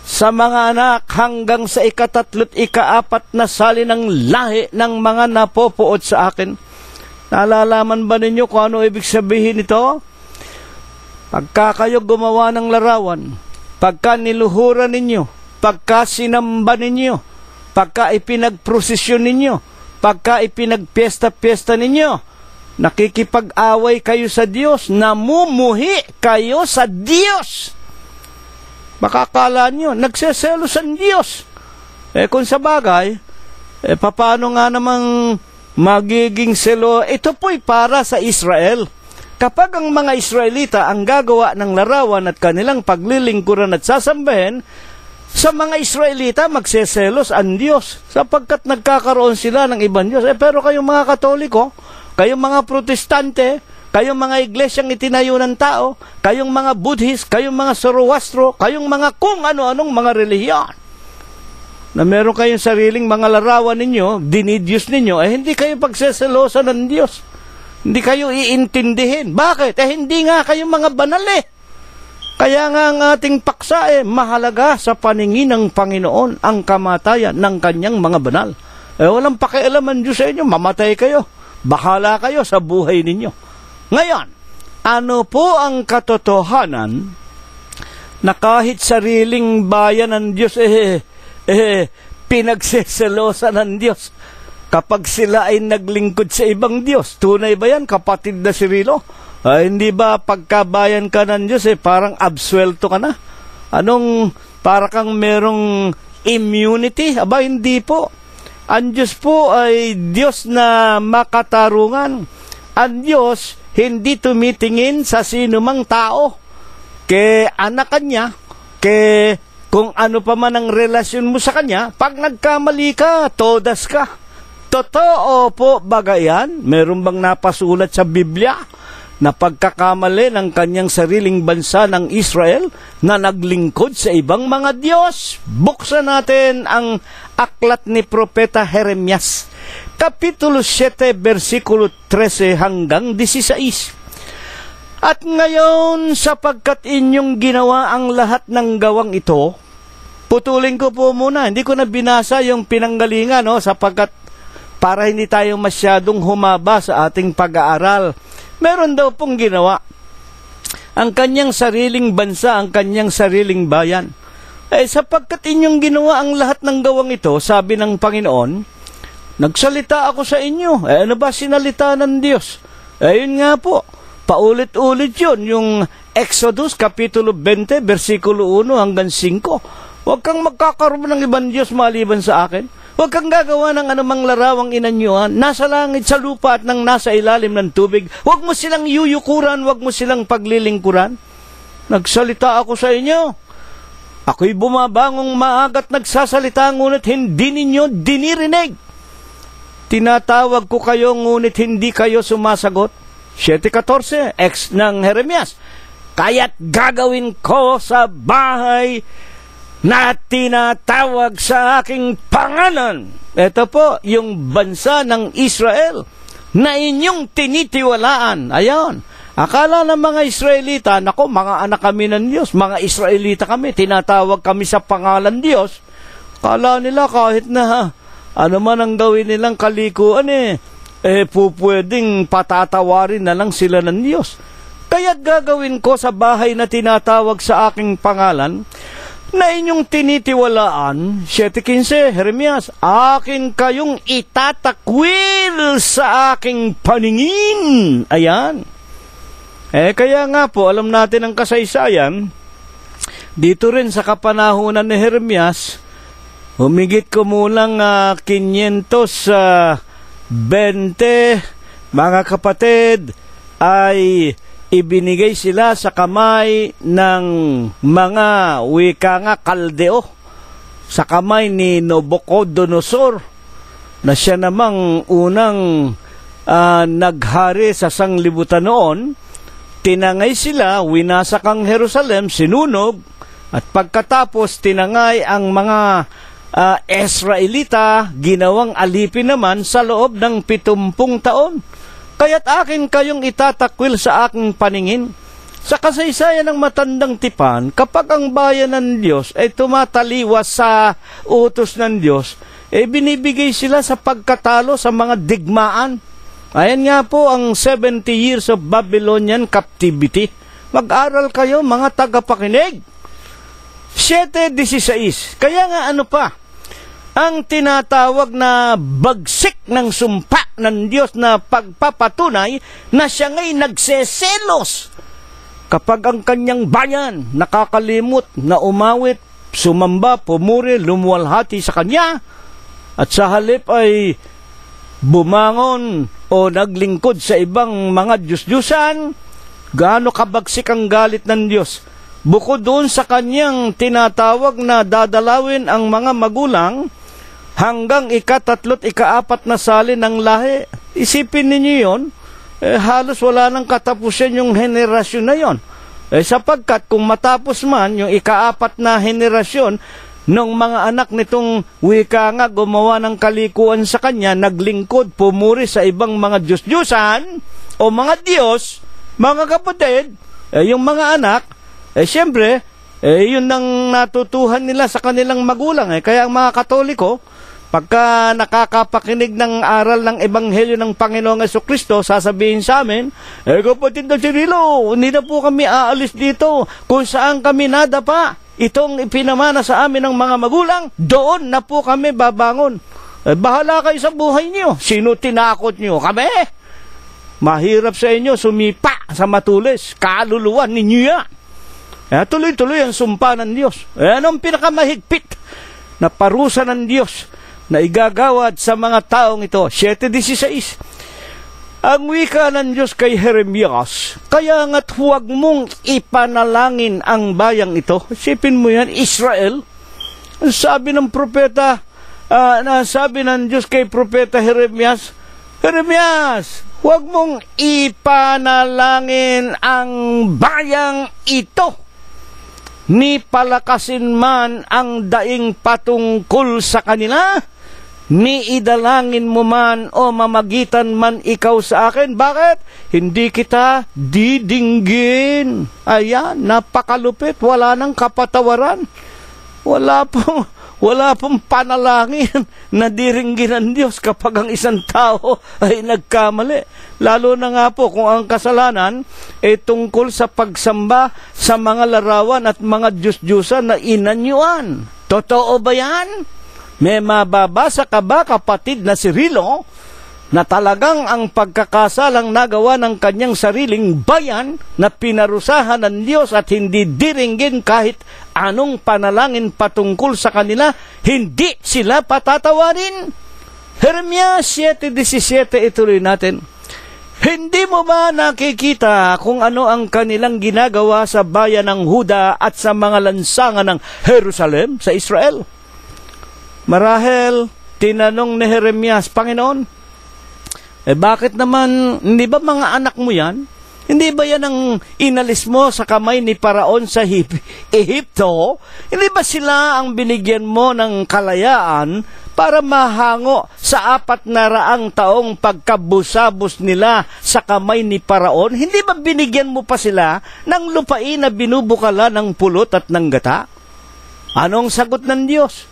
Sa mga anak, hanggang sa 13 at 14 na sali ng lahi ng mga napopuot sa akin. Nalalaman ba ninyo kung ano ibig sabihin ito? Pagka kayo gumawa ng larawan, pagka niluhuran ninyo, pagka sinamba ninyo, pagka ipinagprosesyon ninyo, pagka ipinagpiesta-piesta ninyo, nakikipag-away kayo sa Diyos, namumuhi kayo sa Diyos. Makakala nyo, nagseselos ang Diyos. Kung sa bagay, paano nga namang magiging selo? Ito po'y para sa Israel. Kapag ang mga Israelita ang gagawa ng larawan at kanilang paglilingkuran at sasambahin, sa mga Israelita magseselos ang Diyos sapagkat nagkakaroon sila ng ibang Diyos. Pero kayong mga Katoliko, kayong mga Protestante, kayong mga iglesyang itinayo ng tao, kayong mga Buddhist, kayong mga Zoroastro, kayong mga kung ano-anong mga relihiyon, na meron kayong sariling mga larawan ninyo, dinidyos ninyo, hindi kayo pagseselosan ng Diyos. Hindi kayo iintindihin. Bakit? Hindi nga kayong mga banal Kaya nga ang ating paksa mahalaga sa paningin ng Panginoon ang kamatayan ng kanyang mga banal. Walang pakialaman Diyos sa inyo, mamatay kayo. Bahala kayo sa buhay ninyo. Ngayon, ano po ang katotohanan na kahit sariling bayan ng Diyos pinagseselosan ng Diyos kapag sila ay naglingkod sa ibang Diyos? Tunay ba yan, kapatid na Cirilo? Hindi ba pagkabayan ka ng Diyos parang absuelto ka na? Para kang merong immunity? Hindi po. Ang Diyos po ay Diyos na makatarungan. Ang Diyos hindi tumitingin sa sinumang tao. Ke anak kanya, ke kung ano pa man ang relasyon mo sa kanya, pag nagkamali ka, todas ka. Totoo po bagayan? Meron bang napasulat sa Biblia na pagkakamali ng kanyang sariling bansa ng Israel na naglingkod sa ibang mga Diyos? Buksan natin ang aklat ni Propeta Jeremias, Kapitulo 7, versikulo 13 hanggang 16. At ngayon, sapagkat inyong ginawa ang lahat ng gawang ito, putulin ko po muna. Hindi ko na binasa yung pinanggalingan, sapagkat para hindi tayo masyadong humaba sa ating pag-aaral. Meron daw pong ginawa ang kanyang sariling bansa, ang kanyang sariling bayan. Sapagkat inyong ginawa ang lahat ng gawang ito, sabi ng Panginoon, nagsalita ako sa inyo. Ano ba sinalita ng Diyos? Yun nga po, paulit-ulit yun, yung Exodus, Kapitulo 20, versikulo 1 hanggang 5. Huwag kang magkakaroon ng ibang Diyos maliban sa akin. Huwag kang gagawa ng anumang larawang inanyuhan, nasa langit, sa lupa at nang nasa ilalim ng tubig. Huwag mo silang yuyukuran, huwag mo silang paglilingkuran. Nagsalita ako sa inyo. Ako'y bumabangong maagat nagsasalita, ngunit hindi ninyo dinirinig. Tinatawag ko kayo, ngunit hindi kayo sumasagot. 7:14, ex ng Jeremias. Kaya't gagawin ko sa bahay na tinatawag sa aking pangalan. Ito po, yung bansa ng Israel na inyong tinitiwalaan. Ayan. Akala ng mga Israelita, nako, mga anak kami ng Diyos, mga Israelita kami, tinatawag kami sa pangalan Diyos. Akala nila kahit na ano man ang gawin nilang kalikuan pwedeng patatawarin na lang sila ng Diyos. Kaya't gagawin ko sa bahay na tinatawag sa aking pangalan, na inyong tinitiwalaan, 7:15, Jeremias, akin kayong itatakwil sa aking paningin. Ayan. Kaya nga po, alam natin ang kasaysayan, dito rin sa kapanahunan ni Jeremias, humigit kumulang 520, mga kapatid, ay ibinigay sila sa kamay ng mga wika nga Kaldeo, sa kamay ni Nabucodonosor, na siya namang unang naghari sa sanglibutan noon. Tinangay sila, winasak ang Jerusalem, sinunog, at pagkatapos tinangay ang mga Israelita, ginawang alipin naman sa loob ng 70 taon. Kaya't akin kayong itatakwil sa aking paningin. Sa kasaysayan ng matandang tipan, kapag ang bayan ng Diyos ay tumataliwas sa utos ng Diyos, binibigay sila sa pagkatalo sa mga digmaan. Ayan nga po ang 70 years of Babylonian captivity. Mag-aral kayo, mga tagapakinig. 7:16. Kaya nga ano pa? Ang tinatawag na bagsik ng sumpa ng Diyos na pagpapatunay na siya nga'y nagseselos kapag ang kanyang bayan nakakalimot na umawit, sumamba, pumuri, lumuwalhati sa kanya, at sa halip ay bumangon o naglingkod sa ibang mga Diyos-Diyusan. Gaano kabagsik ang galit ng Diyos. Bukod doon sa kanyang tinatawag na dadalawin ang mga magulang hanggang ika-3 at ika-4 na sali ng lahi. Isipin ninyo yun, halos wala nang katapusan yung henerasyon na yon. Sapagkat kung matapos man yung ika-4 na henerasyon nung mga anak nitong wika nga gumawa ng kalikuan sa kanya, naglingkod, pumuri sa ibang mga Diyos-Diyusan o mga Diyos, mga kapatid, yung mga anak, siyempre, yun ang natutuhan nila sa kanilang magulang. Kaya ang mga Katoliko, pagka nakakapakinig ng aral ng Ebanghelyo ng Panginoong Jesucristo, sasabihin sa amin, kapatid na Cirilo, hindi na po kami aalis dito. Kung saan kami nadapa, itong ipinamana sa amin ng mga magulang, doon na po kami babangon. Bahala kayo sa buhay niyo. Sino tinakot niyo? Kami. Mahirap sa inyo sumipa sa matulis. Kaluluwa ninyo yan. Tuloy-tuloy ang sumpa ng Diyos. Anong pinakamahigpit na parusa ng Diyos na igagawad sa mga taong ito? 7:16. Ang wika ng Diyos kay Jeremias, kaya nga't huwag mong ipanalangin ang bayang ito. Isipin mo yan, Israel. Sabi ng propeta, sabi ng Diyos kay propeta Jeremias, Jeremias, huwag mong ipanalangin ang bayang ito, ni palakasin man ang daing patungkol sa kanila, ni idalangin mo man o mamagitan man ikaw sa akin. Bakit? Hindi kita didinggin. Ayan, napakalupit. Wala nang kapatawaran. Wala pong panalangin na diringgin ng Diyos kapag ang isang tao ay nagkamali. Lalo na nga po kung ang kasalanan ay tungkol sa pagsamba sa mga larawan at mga Diyos-Diyusan na inanyuan. Totoo ba yan? May mababasa ka ba, kapatid na Cirilo, na talagang ang pagkakasalang nagawa ng kanyang sariling bayan na pinarusahan ng Diyos at hindi diringgin kahit anong panalangin patungkol sa kanila, hindi sila patatawarin. Jeremias 7:17, ituloy natin. Hindi mo ba nakikita kung ano ang kanilang ginagawa sa bayan ng Huda at sa mga lansangan ng Jerusalem sa Israel? Marahil, tinanong ni Jeremias, Panginoon, bakit naman, hindi ba mga anak mo yan? Hindi ba yan ang inalis mo sa kamay ni Paraon sa Ehipto? Hindi ba sila ang binigyan mo ng kalayaan para mahango sa 400 taong pagkabusabos nila sa kamay ni Paraon? Hindi ba binigyan mo pa sila ng lupain na binubukala ng pulot at ng gata? Anong sagot ng Diyos?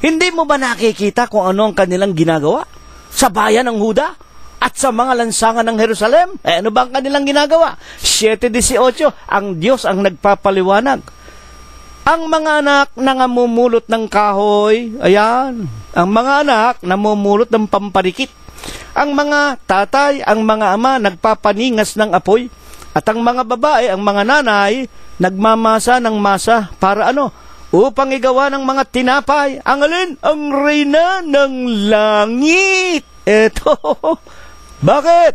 Hindi mo ba nakikita kung ano ang kanilang ginagawa sa bayan ng Huda at sa mga lansangan ng Jerusalem? Ano ba ang kanilang ginagawa? 7:18, ang Diyos ang nagpapaliwanag. Ang mga anak na namumulot ng kahoy, ayan, ang mga anak namumulot ng pamparikit. Ang mga tatay, ang mga ama nagpapaningas ng apoy. At ang mga babae, ang mga nanay, nagmamasa ng masa para ano? Upang igawa ng mga tinapay. Ang alin? Ang reyna ng langit. Eto. Bakit?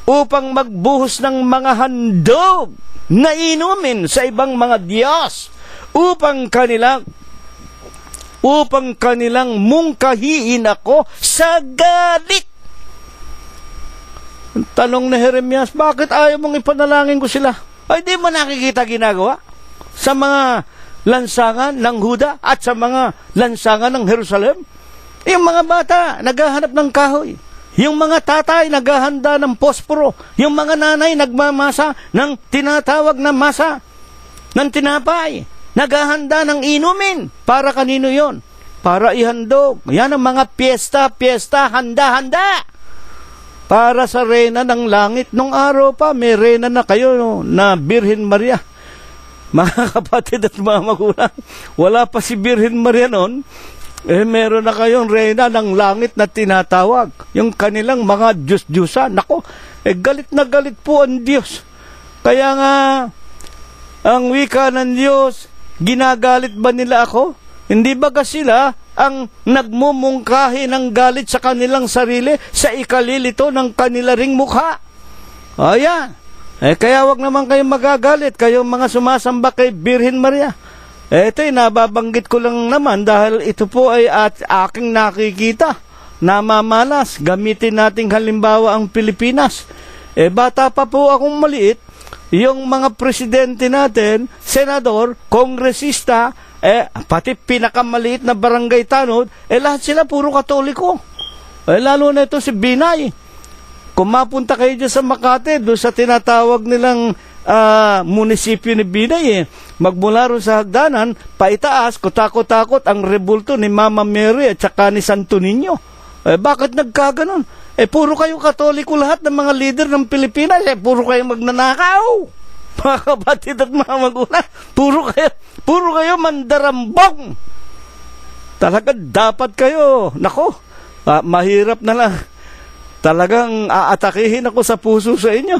Upang magbuhos ng mga handog na inumin sa ibang mga Diyos. Upang kanilang mungkahiin ako sa galit. Tanong ni Jeremias, bakit ayaw mong ipanalangin ko sila? Ay, di mo nakikita ginagawa sa mga lansangan ng Huda at sa mga lansangan ng Jerusalem? Yung mga bata, naghahanap ng kahoy. Yung mga tatay, naghahanda ng posporo. Yung mga nanay, nagmamasa ng tinatawag na masa ng tinapay. Naghahanda ng inumin. Para kanino yon? Para ihandog. Yan ang mga piyesta, handa-handa. Para sa reyna ng langit. Nung araw pa, may reyna na kayo na Birhen Maria. Mga kapatid at mga magulang, wala pa si Birhen Maria noon. Meron na kayong reyna ng langit na tinatawag. Yung kanilang mga Diyos-Diyosan. Nako, galit na galit po ang Diyos. Kaya nga, ang wika ng Diyos, ginagalit ba nila ako? Hindi ba kasi sila ang nagmumungkahi ng galit sa kanilang sarili sa ikalilito ng kanila ring mukha? Ayan. Kaya wag naman kayong magagalit, kayong mga sumasamba kay Birhen Maria. Ito'y nababanggit ko lang naman dahil ito po ay aking nakikita, namamalas. Gamitin nating halimbawa ang Pilipinas. Bata pa po akong maliit, yung mga presidente natin, senador, kongresista, pati pinakamaliit na barangay tanod, lahat sila puro Katoliko. Lalo na ito si Binay. Kung mapunta kayo dyan sa Makati, doon sa tinatawag nilang munisipyo ni Binay, magmula ron sa hagdanan, paitaas, kutakot-takot ang rebulto ni Mama Mary at saka ni Santo Niño. Bakit nagkaganon? Puro kayo Katoliko lahat ng mga leader ng Pilipinas, puro kayo magnanakaw. Mga kapatid at mga magulang, puro kayo mandarambong. Talaga dapat kayo, nako, mahirap na lang. Talagang aatakihin ako sa puso sa inyo.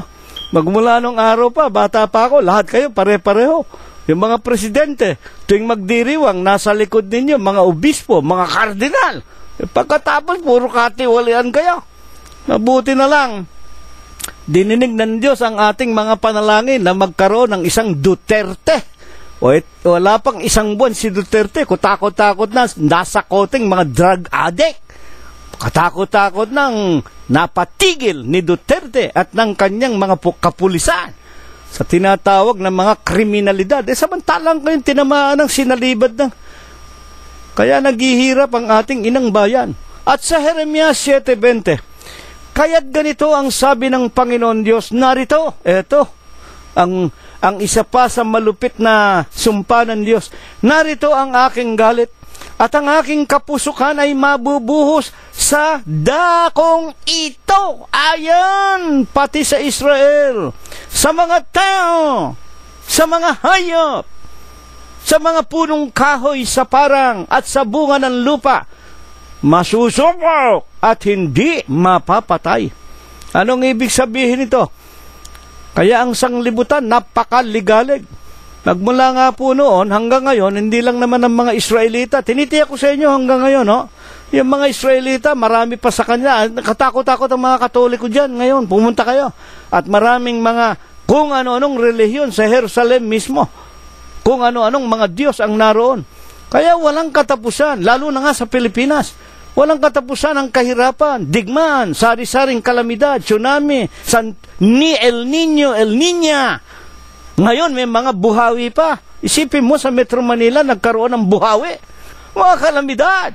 Magmula nung araw pa, bata pa ako, lahat kayo pare-pareho. Yung mga presidente, tuwing magdiriwang, nasa likod ninyo, mga obispo, mga kardinal. Pagkatapos, puro katiwalian kayo. Mabuti na lang. Dininig ng Diyos ang ating mga panalangin na magkaroon ng isang Duterte. Wala pang isang buwan si Duterte, kutakot-takot na, nasa koting mga drug addict. Katakot-takot nang napatigil ni Duterte at ng kanyang mga kapulisan sa tinatawag na mga kriminalidad. Samantalang kayong tinamaan ng sinalibad na. Kaya naghihirap ang ating inang bayan. At sa Jeremias 7:20, kaya't ganito ang sabi ng Panginoon Diyos, narito, eto, ang isa pa sa malupit na sumpa ng Diyos, narito ang aking galit, at ang aking kapusukan ay mabubuhos sa dakong ito. Ayan, pati sa Israel, sa mga tao, sa mga hayop, sa mga punong kahoy sa parang at sa bunga ng lupa. masusubok at hindi mapapatay. Anong ibig sabihin nito? Kaya ang sanglibutan napakaligalig. Nagmula nga po noon hanggang ngayon, hindi lang naman ang mga Israelita. Tinitiyak ko sa inyo hanggang ngayon, no? Yung mga Israelita, marami pa sa kanya. Katakot-takot ang mga Katoliko dyan ngayon. Pumunta kayo. At maraming mga kung ano-anong relihiyon sa Jerusalem mismo. Kung ano-anong mga Diyos ang naroon. Kaya walang katapusan, lalo na nga sa Pilipinas. Walang katapusan ang kahirapan, digmaan, sari-saring kalamidad, tsunami, El Nino, El Niña. Ngayon may mga buhawi pa. Isipin mo sa Metro Manila nagkaroon ng buhawi. Mga kalamidad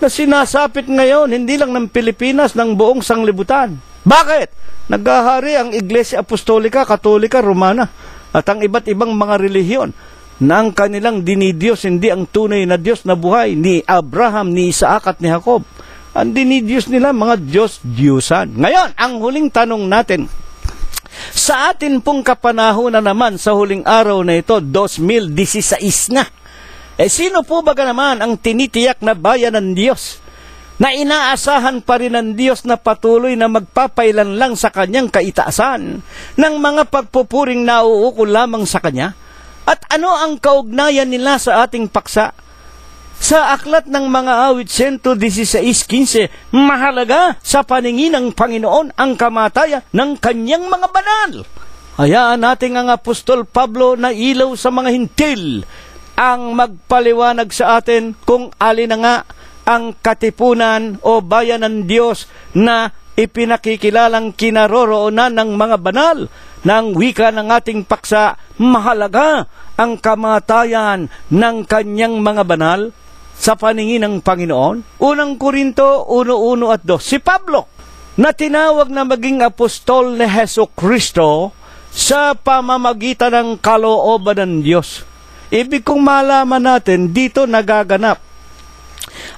na sinasapit ngayon hindi lang ng Pilipinas, ng buong sanglibutan. Bakit? Naghahari ang Iglesia Apostolika, Katolika, Romana at ang iba't ibang mga relihiyon na ang kanilang dinidiyos hindi ang tunay na Diyos na buhay ni Abraham, ni Isaac at ni Jacob. Ang dinidiyos nila mga Diyos-Diyusan. Ngayon, ang huling tanong natin, sa atin pong kapanahunan naman sa huling araw na ito, 2016 na. Sino po ba naman ang tinitiyak na bayan ng Diyos na inaasahan pa rin ng Diyos na patuloy na magpapailan lang sa kanyang kaitaasan ng mga pagpupuring nauukol lamang sa kanya? At ano ang kaugnayan nila sa ating paksa? Sa aklat ng mga awit 116:15, mahalaga sa paningin ng Panginoon ang kamatayan ng kanyang mga banal. Hayaan natin ang Apostol Pablo na ilaw sa mga hintil ang magpaliwanag sa atin kung alin na nga ang katipunan o bayan ng Diyos na ipinakikilalang kinaroroonan ng mga banal. Nang wika ng ating paksa, mahalaga ang kamatayan ng kanyang mga banal sa paningin ng Panginoon. Unang Korinto 1:1 at 2. Si Pablo, na tinawag na maging apostol ni Jesucristo sa pamamagitan ng kalooban ng Diyos. Ibig kong malaman natin, dito nagaganap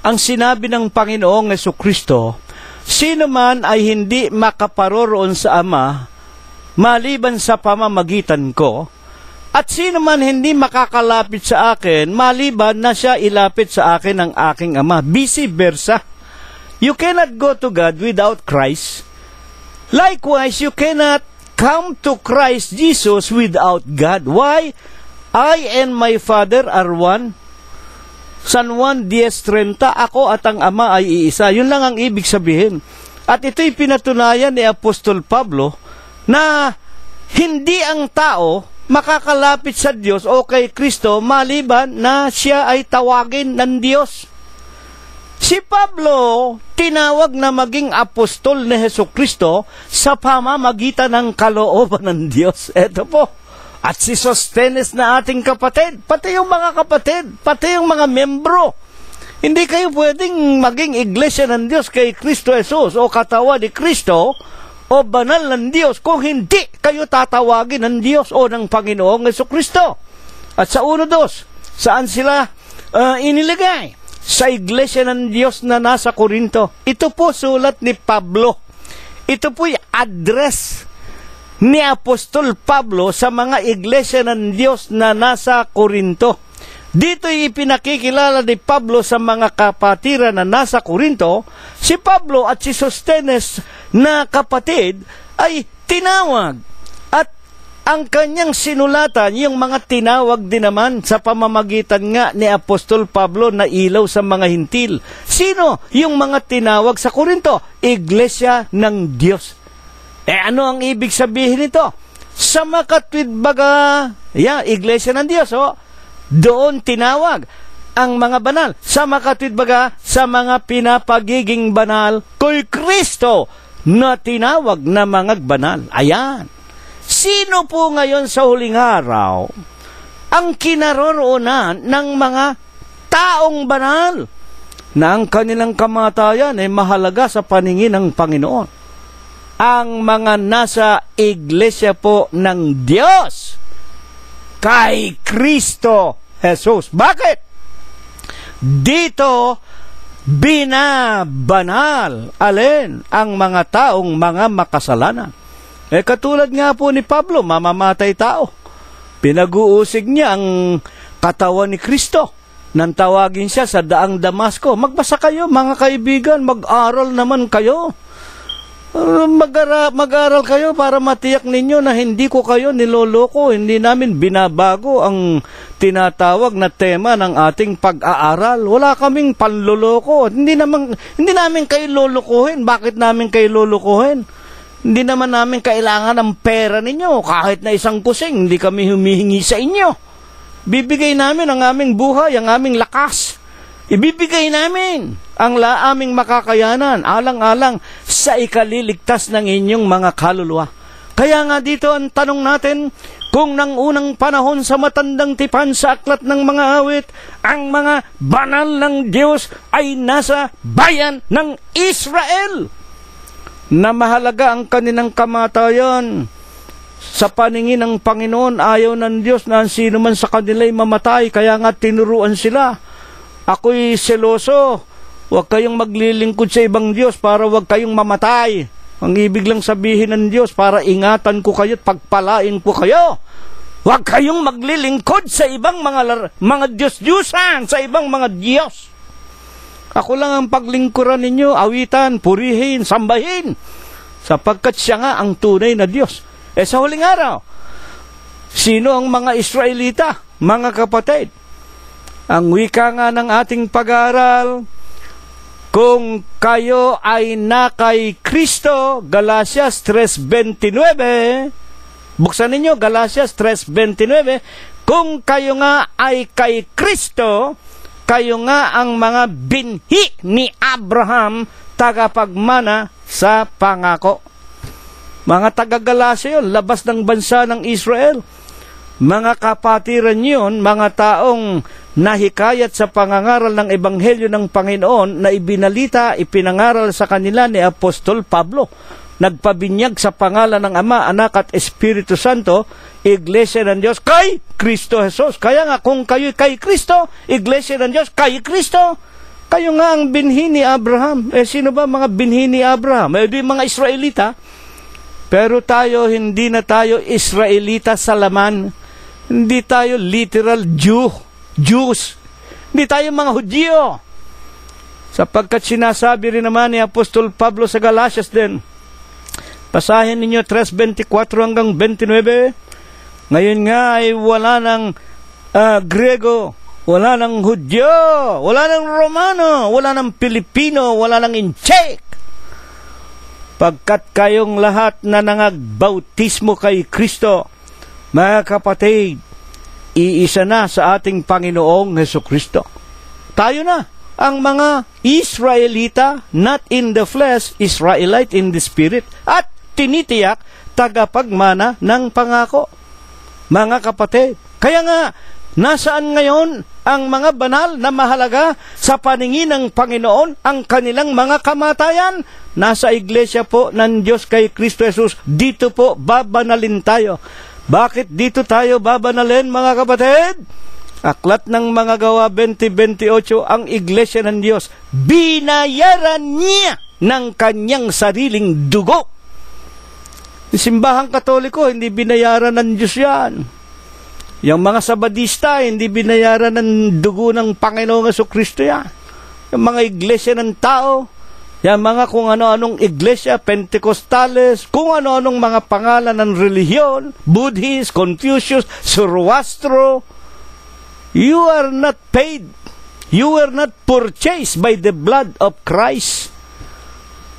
ang sinabi ng Panginoong Jesucristo, sino man ay hindi makaparoroon sa Ama maliban sa pamamagitan ko, at sino man hindi makakalapit sa akin, maliban na siya ilapit sa akin ng aking Ama. Vice versa. You cannot go to God without Christ. Likewise, you cannot come to Christ Jesus without God. Why? I and my Father are one. San Juan 10:30, ako at ang Ama ay iisa. Yun lang ang ibig sabihin. At ito'y pinatunayan ni Apostol Pablo na hindi ang tao makakalapit sa Diyos o kay Kristo maliban na siya ay tawagin ng Diyos. Si Pablo tinawag na maging apostol ni Jesucristo sa pamamagitan ng kalooban ng Diyos. Eto po. At si Sostenes na ating kapatid, pati yung mga kapatid, pati yung mga membro. Hindi kayo pwedeng maging iglesia ng Diyos kay Kristo Jesus o katawan ni Kristo o banal ng Diyos kung hindi kayo tatawagin ng Diyos o ng Panginoong Jesucristo. At sa 1:2, saan sila inilagay? Sa iglesia ng Diyos na nasa Korinto. Ito po sulat ni Pablo. Ito po'y address ni Apostol Pablo sa mga iglesia ng Diyos na nasa Korinto. Dito'y ipinakikilala ni Pablo sa mga kapatiran na nasa Korinto. Si Pablo at si Sostenes na kapatid ay tinawag. At ang kanyang sinulatan, yung mga tinawag din naman sa pamamagitan nga ni Apostol Pablo na ilaw sa mga hintil. Sino yung mga tinawag sa Korinto? Iglesia ng Diyos. Ano ang ibig sabihin nito? Sa makatwid baga, iglesia ng Diyos, doon tinawag ang mga banal. Sa makatwid baga, sa mga pinapagiging banal kay Kristo na tinawag na mga banal. Ayan. Sino po ngayon sa huling araw ang kinaroroonan ng mga taong banal na ang kanilang kamatayan ay mahalaga sa paningin ng Panginoon? Ang mga nasa iglesia po ng Diyos kay Kristo Jesus. Bakit? Dito binabanal alin ang mga taong mga makasalanan. Katulad nga po ni Pablo, mamamatay tao. Pinag-uusig niya ang katawan ni Kristo. nang tawagin siya sa daang Damasco. Magbasa kayo, mga kaibigan, mag-aral naman kayo. Mag-aral kayo para matiyak ninyo na hindi ko kayo niloloko, hindi namin binabago ang tinatawag na tema ng ating pag-aaral. Wala kaming panloloko. Hindi namin kayo lolokohin. Bakit namin kayo lolokohin? Hindi naman namin kailangan ng pera ninyo. Kahit na isang kusing, hindi kami humihingi sa inyo. Bibigay namin ang aming buhay, ang aming lakas. Ibibigay namin ang aming makakayanan, alang-alang sa ikaliligtas ng inyong mga kaluluwa. Kaya nga dito ang tanong natin, kung nang unang panahon sa matandang tipan sa aklat ng mga awit, ang mga banal ng Diyos ay nasa bayan ng Israel, na mahalaga ang kanilang kamatayan. Sa paningin ng Panginoon, ayaw ng Diyos na sino man sa kanila'y mamatay, kaya nga tinuruan sila. Ako'y seloso, huwag kayong maglilingkod sa ibang Diyos para huwag kayong mamatay. Ang ibig lang sabihin ng Diyos, para ingatan ko kayo at pagpalain ko kayo. Huwag kayong maglilingkod sa ibang mga Diyos-Diyusan, sa ibang mga Diyos. Ako lang ang paglingkuran ninyo, awitan, purihin, sambahin, sapagkat siya nga ang tunay na Diyos. Sa huling araw, sino ang mga Israelita, mga kapatid? Ang wika nga ng ating pag-aaral, kung kayo ay na kay Kristo, Galatias 3:29, buksan ninyo, Galatias 3:29, kung kayo nga ay kay Kristo, kayo nga ang mga binhi ni Abraham, tagapagmana sa pangako. Mga taga-Galacia yun, labas ng bansa ng Israel. Mga kapatiran yun, mga taong nahikayat sa pangangaral ng Ebanghelyo ng Panginoon na ibinalita, ipinangaral sa kanila ni Apostol Pablo. Nagpabinyag sa pangalan ng Ama, Anak at Espiritu Santo, Iglesia ng Diyos kay Kristo Jesus. Kaya nga kung kayo kay Kristo, Iglesia ng Diyos kay Kristo, kayo nga ang binhi ni Abraham. Sino ba mga binhi ni Abraham? Di mga Israelita. Pero tayo, hindi na tayo Israelita sa laman. Hindi tayo literal Jews. Hindi tayo mga Hudyo. Sapagkat sinasabi rin naman ni Apostol Pablo sa Galatias din. Basahin ninyo 3:24 hanggang 29. Ngayon nga ay wala ng Grego, wala ng Hudyo, wala ng Romano, wala ng Pilipino, wala ng Incheck. Pagkat kayong lahat na nangagbautismo kay Kristo, mga kapatid, iisa na sa ating Panginoong Hesukristo. Tayo na ang mga Israelita, not in the flesh, Israelite in the spirit, at tinitiyak tagapagmana ng pangako. Mga kapatid, kaya nga, nasaan ngayon ang mga banal na mahalaga sa paningin ng Panginoon, ang kanilang mga kamatayan? Nasa iglesia po ng Diyos kay Kristo Jesus. Dito po babanalin tayo. Bakit dito tayo babanalin, mga kapatid? Aklat ng mga Gawa 20:28, ang iglesia ng Diyos, binayaran niya ng kanyang sariling dugo. Simbahang Katoliko, hindi binayaran ng Diyos yan. Yung mga Sabadista, hindi binayaran ng dugo ng Panginoong Jesucristo yan. Yung mga iglesia ng tao, yung mga kung ano-anong iglesia, Pentecostales, kung ano-anong mga pangalan ng relihiyon, Buddhist, Confucius, Zoroastro, you are not paid. You were not purchased by the blood of Christ.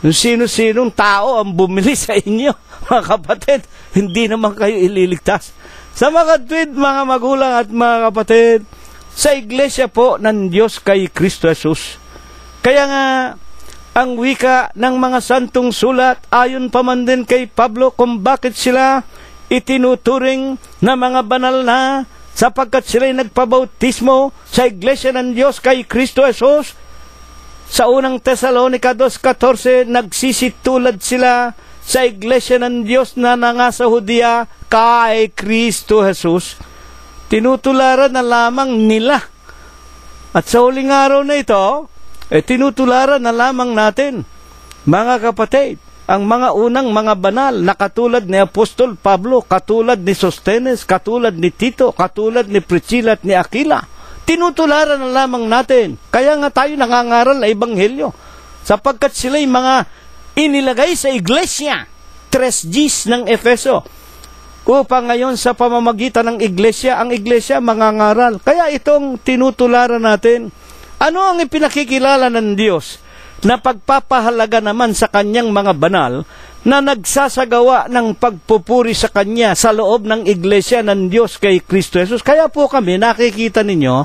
Kung sino-sinong tao ang bumili sa inyo, mga kapatid, hindi naman kayo ililigtas. Sa mga tweet, mga magulang at mga kapatid, sa iglesia po ng Diyos kay Kristo Jesus. Kaya nga, ang wika ng mga santong sulat, ayon pa man din kay Pablo kung bakit sila itinuturing na mga banal na, sapagkat sila'y nagpabautismo sa iglesia ng Diyos kay Kristo Jesus. Sa unang Tesalonica 2:14, nagsisitulad sila sa iglesia ng Diyos na nangasa Hudiya kay Kristo Jesus. Tinutularan na lamang nila. At sa huling araw na ito, tinutularan na lamang natin, mga kapatid, ang mga unang mga banal na katulad ni Apostol Pablo, katulad ni Sostenes, katulad ni Tito, katulad ni Priscilla at ni Aquila. tinutularan na lamang natin. Kaya nga tayo nangangaral na ebanghelyo. Sapagkat sila'y mga inilagay sa iglesia, 3 Gs ng Efeso. Upang ngayon sa pamamagitan ng iglesia, ang iglesia mangangaral. Kaya itong tinutularan natin, ano ang ipinakikilala ng Diyos na pagpapahalaga naman sa kanyang mga banal na nagsasagawa ng pagpupuri sa kanya sa loob ng iglesia ng Diyos kay Kristo Jesus. Kaya po kami, nakikita ninyo,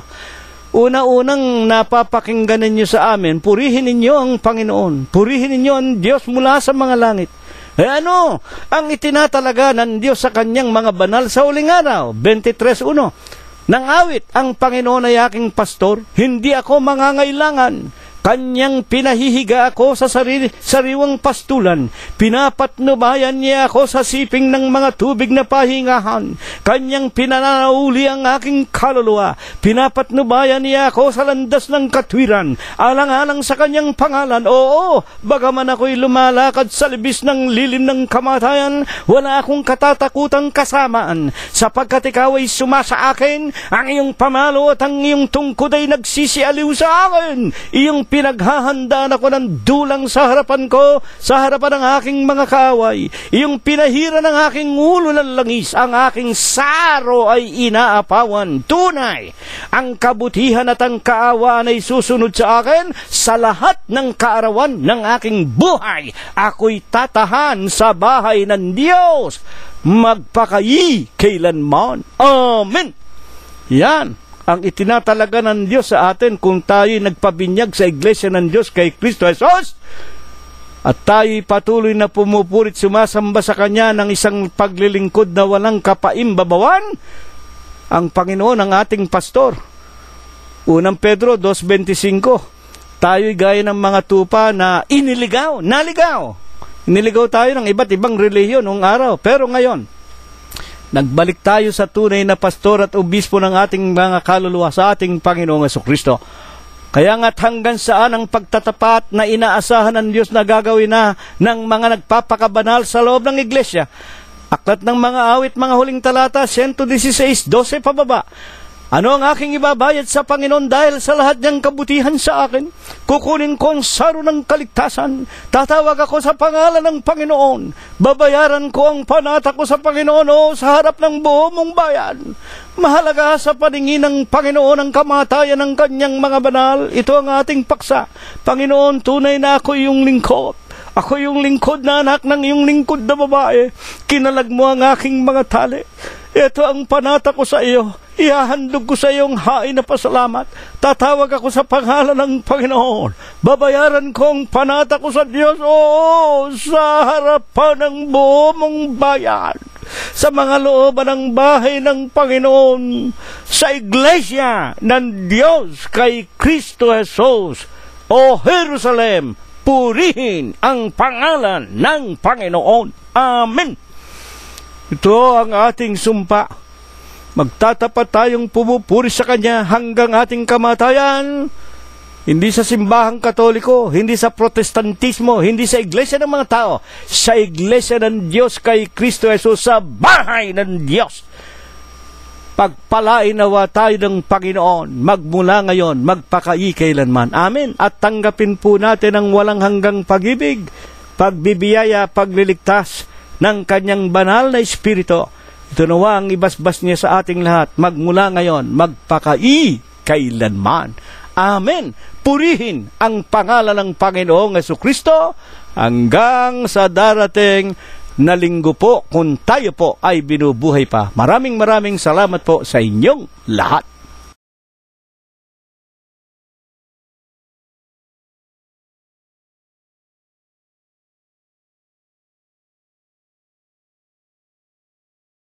una-unang napapakinggan ninyo sa amin, purihin ninyo ang Panginoon. Purihin ninyo ang Diyos mula sa mga langit. Ano ang itinatalaga ng Diyos sa kanyang mga banal sa huling araw? 23:1. Nang awit, ang Panginoon ay aking pastor, hindi ako mangangailangan. Kanyang pinahihiga ako sa sariwang pastulan. Pinapatnubayan niya ako sa siping ng mga tubig na pahingahan. Kanyang pinananauli ang aking kaluluwa. Pinapatnubayan niya ako sa landas ng katwiran. Alang-alang sa kanyang pangalan. Oo, bagaman ako'y lumalakad sa libis ng lilim ng kamatayan, wala akong katatakutang kasamaan. Sapagkat ikaw ay sumasa akin, ang iyong pamalo at ang iyong tungkod ay nagsisialiw sa akin. Iyong pinaghahandaan ako ng dulang sa harapan ko, sa harapan ng aking mga kaaway. Iyong pinahira ng aking ulo ng langis, ang aking saro ay inaapawan. Tunay, ang kabutihan at ang kaawaan ay susunod sa akin sa lahat ng kaarawan ng aking buhay. Ako'y tatahan sa bahay ng Diyos, magpakayi kailanman. Amen. Yan ang itinatalaga ng Diyos sa atin kung tayo'y nagpabinyag sa iglesia ng Diyos kay Kristo Jesus at tayo'y patuloy na pumupurit sumasamba sa Kanya ng isang paglilingkod na walang kapaimbabawan. Ang Panginoon ang ating pastor. Unang Pedro 2:25, tayo'y gaya ng mga tupa na naligaw. Iniligaw tayo ng iba't ibang relihiyon noong araw, pero ngayon nagbalik tayo sa tunay na pastor at obispo ng ating mga kaluluwa sa ating Panginoong Jesucristo. Kaya nga't hanggang saan ang pagtatapat na inaasahan ng Diyos na gagawin na ng mga nagpapakabanal sa loob ng iglesia. Aklat ng mga awit, mga huling talata, 116:12 pababa. Ano ang aking ibabayad sa Panginoon dahil sa lahat niyang kabutihan sa akin? Kukunin ko ang saro ng kaligtasan. Tatawag ako sa pangalan ng Panginoon. Babayaran ko ang panata ko sa Panginoon o sa harap ng buo mong bayan. Mahalaga sa paningin ng Panginoon ang kamatayan ng kanyang mga banal. Ito ang ating paksa. Panginoon, tunay na ako iyong lingkod. Ako yung lingkod na anak ng iyong lingkod na babae. Kinalag mo ang aking mga tali. Ito ang panata ko sa iyo. Ihahandog ko sa iyong hain na pasalamat. Tatawag ako sa pangalan ng Panginoon. Babayaran ko ang panata ko sa Diyos. Oo, sa harapan ng buo mong bayan. Sa mga looban ng bahay ng Panginoon. Sa iglesia ng Diyos kay Kristo Jesus. O Jerusalem, purihin ang pangalan ng Panginoon. Amen. Ito ang ating sumpa. Magtatapat tayong pumupuri sa Kanya hanggang ating kamatayan. Hindi sa simbahang Katoliko, hindi sa Protestantismo, hindi sa iglesia ng mga tao. Sa iglesia ng Diyos kay Kristo Jesus, sa bahay ng Diyos. Pagpalain nawa tayo ng Panginoon, magmula ngayon, magpakailanman. Amen. At tanggapin po natin ang walang hanggang pag-ibig, pagbibiyaya, pagliligtas ng Kanyang banal na Espiritu. Ito nawa ang ibasbas niya sa ating lahat, magmula ngayon, magpakailanman. Amen. Purihin ang pangalan ng Panginoong Jesucristo hanggang sa darating na linggo po, kung tayo po ay binubuhay pa. Maraming salamat po sa inyong lahat.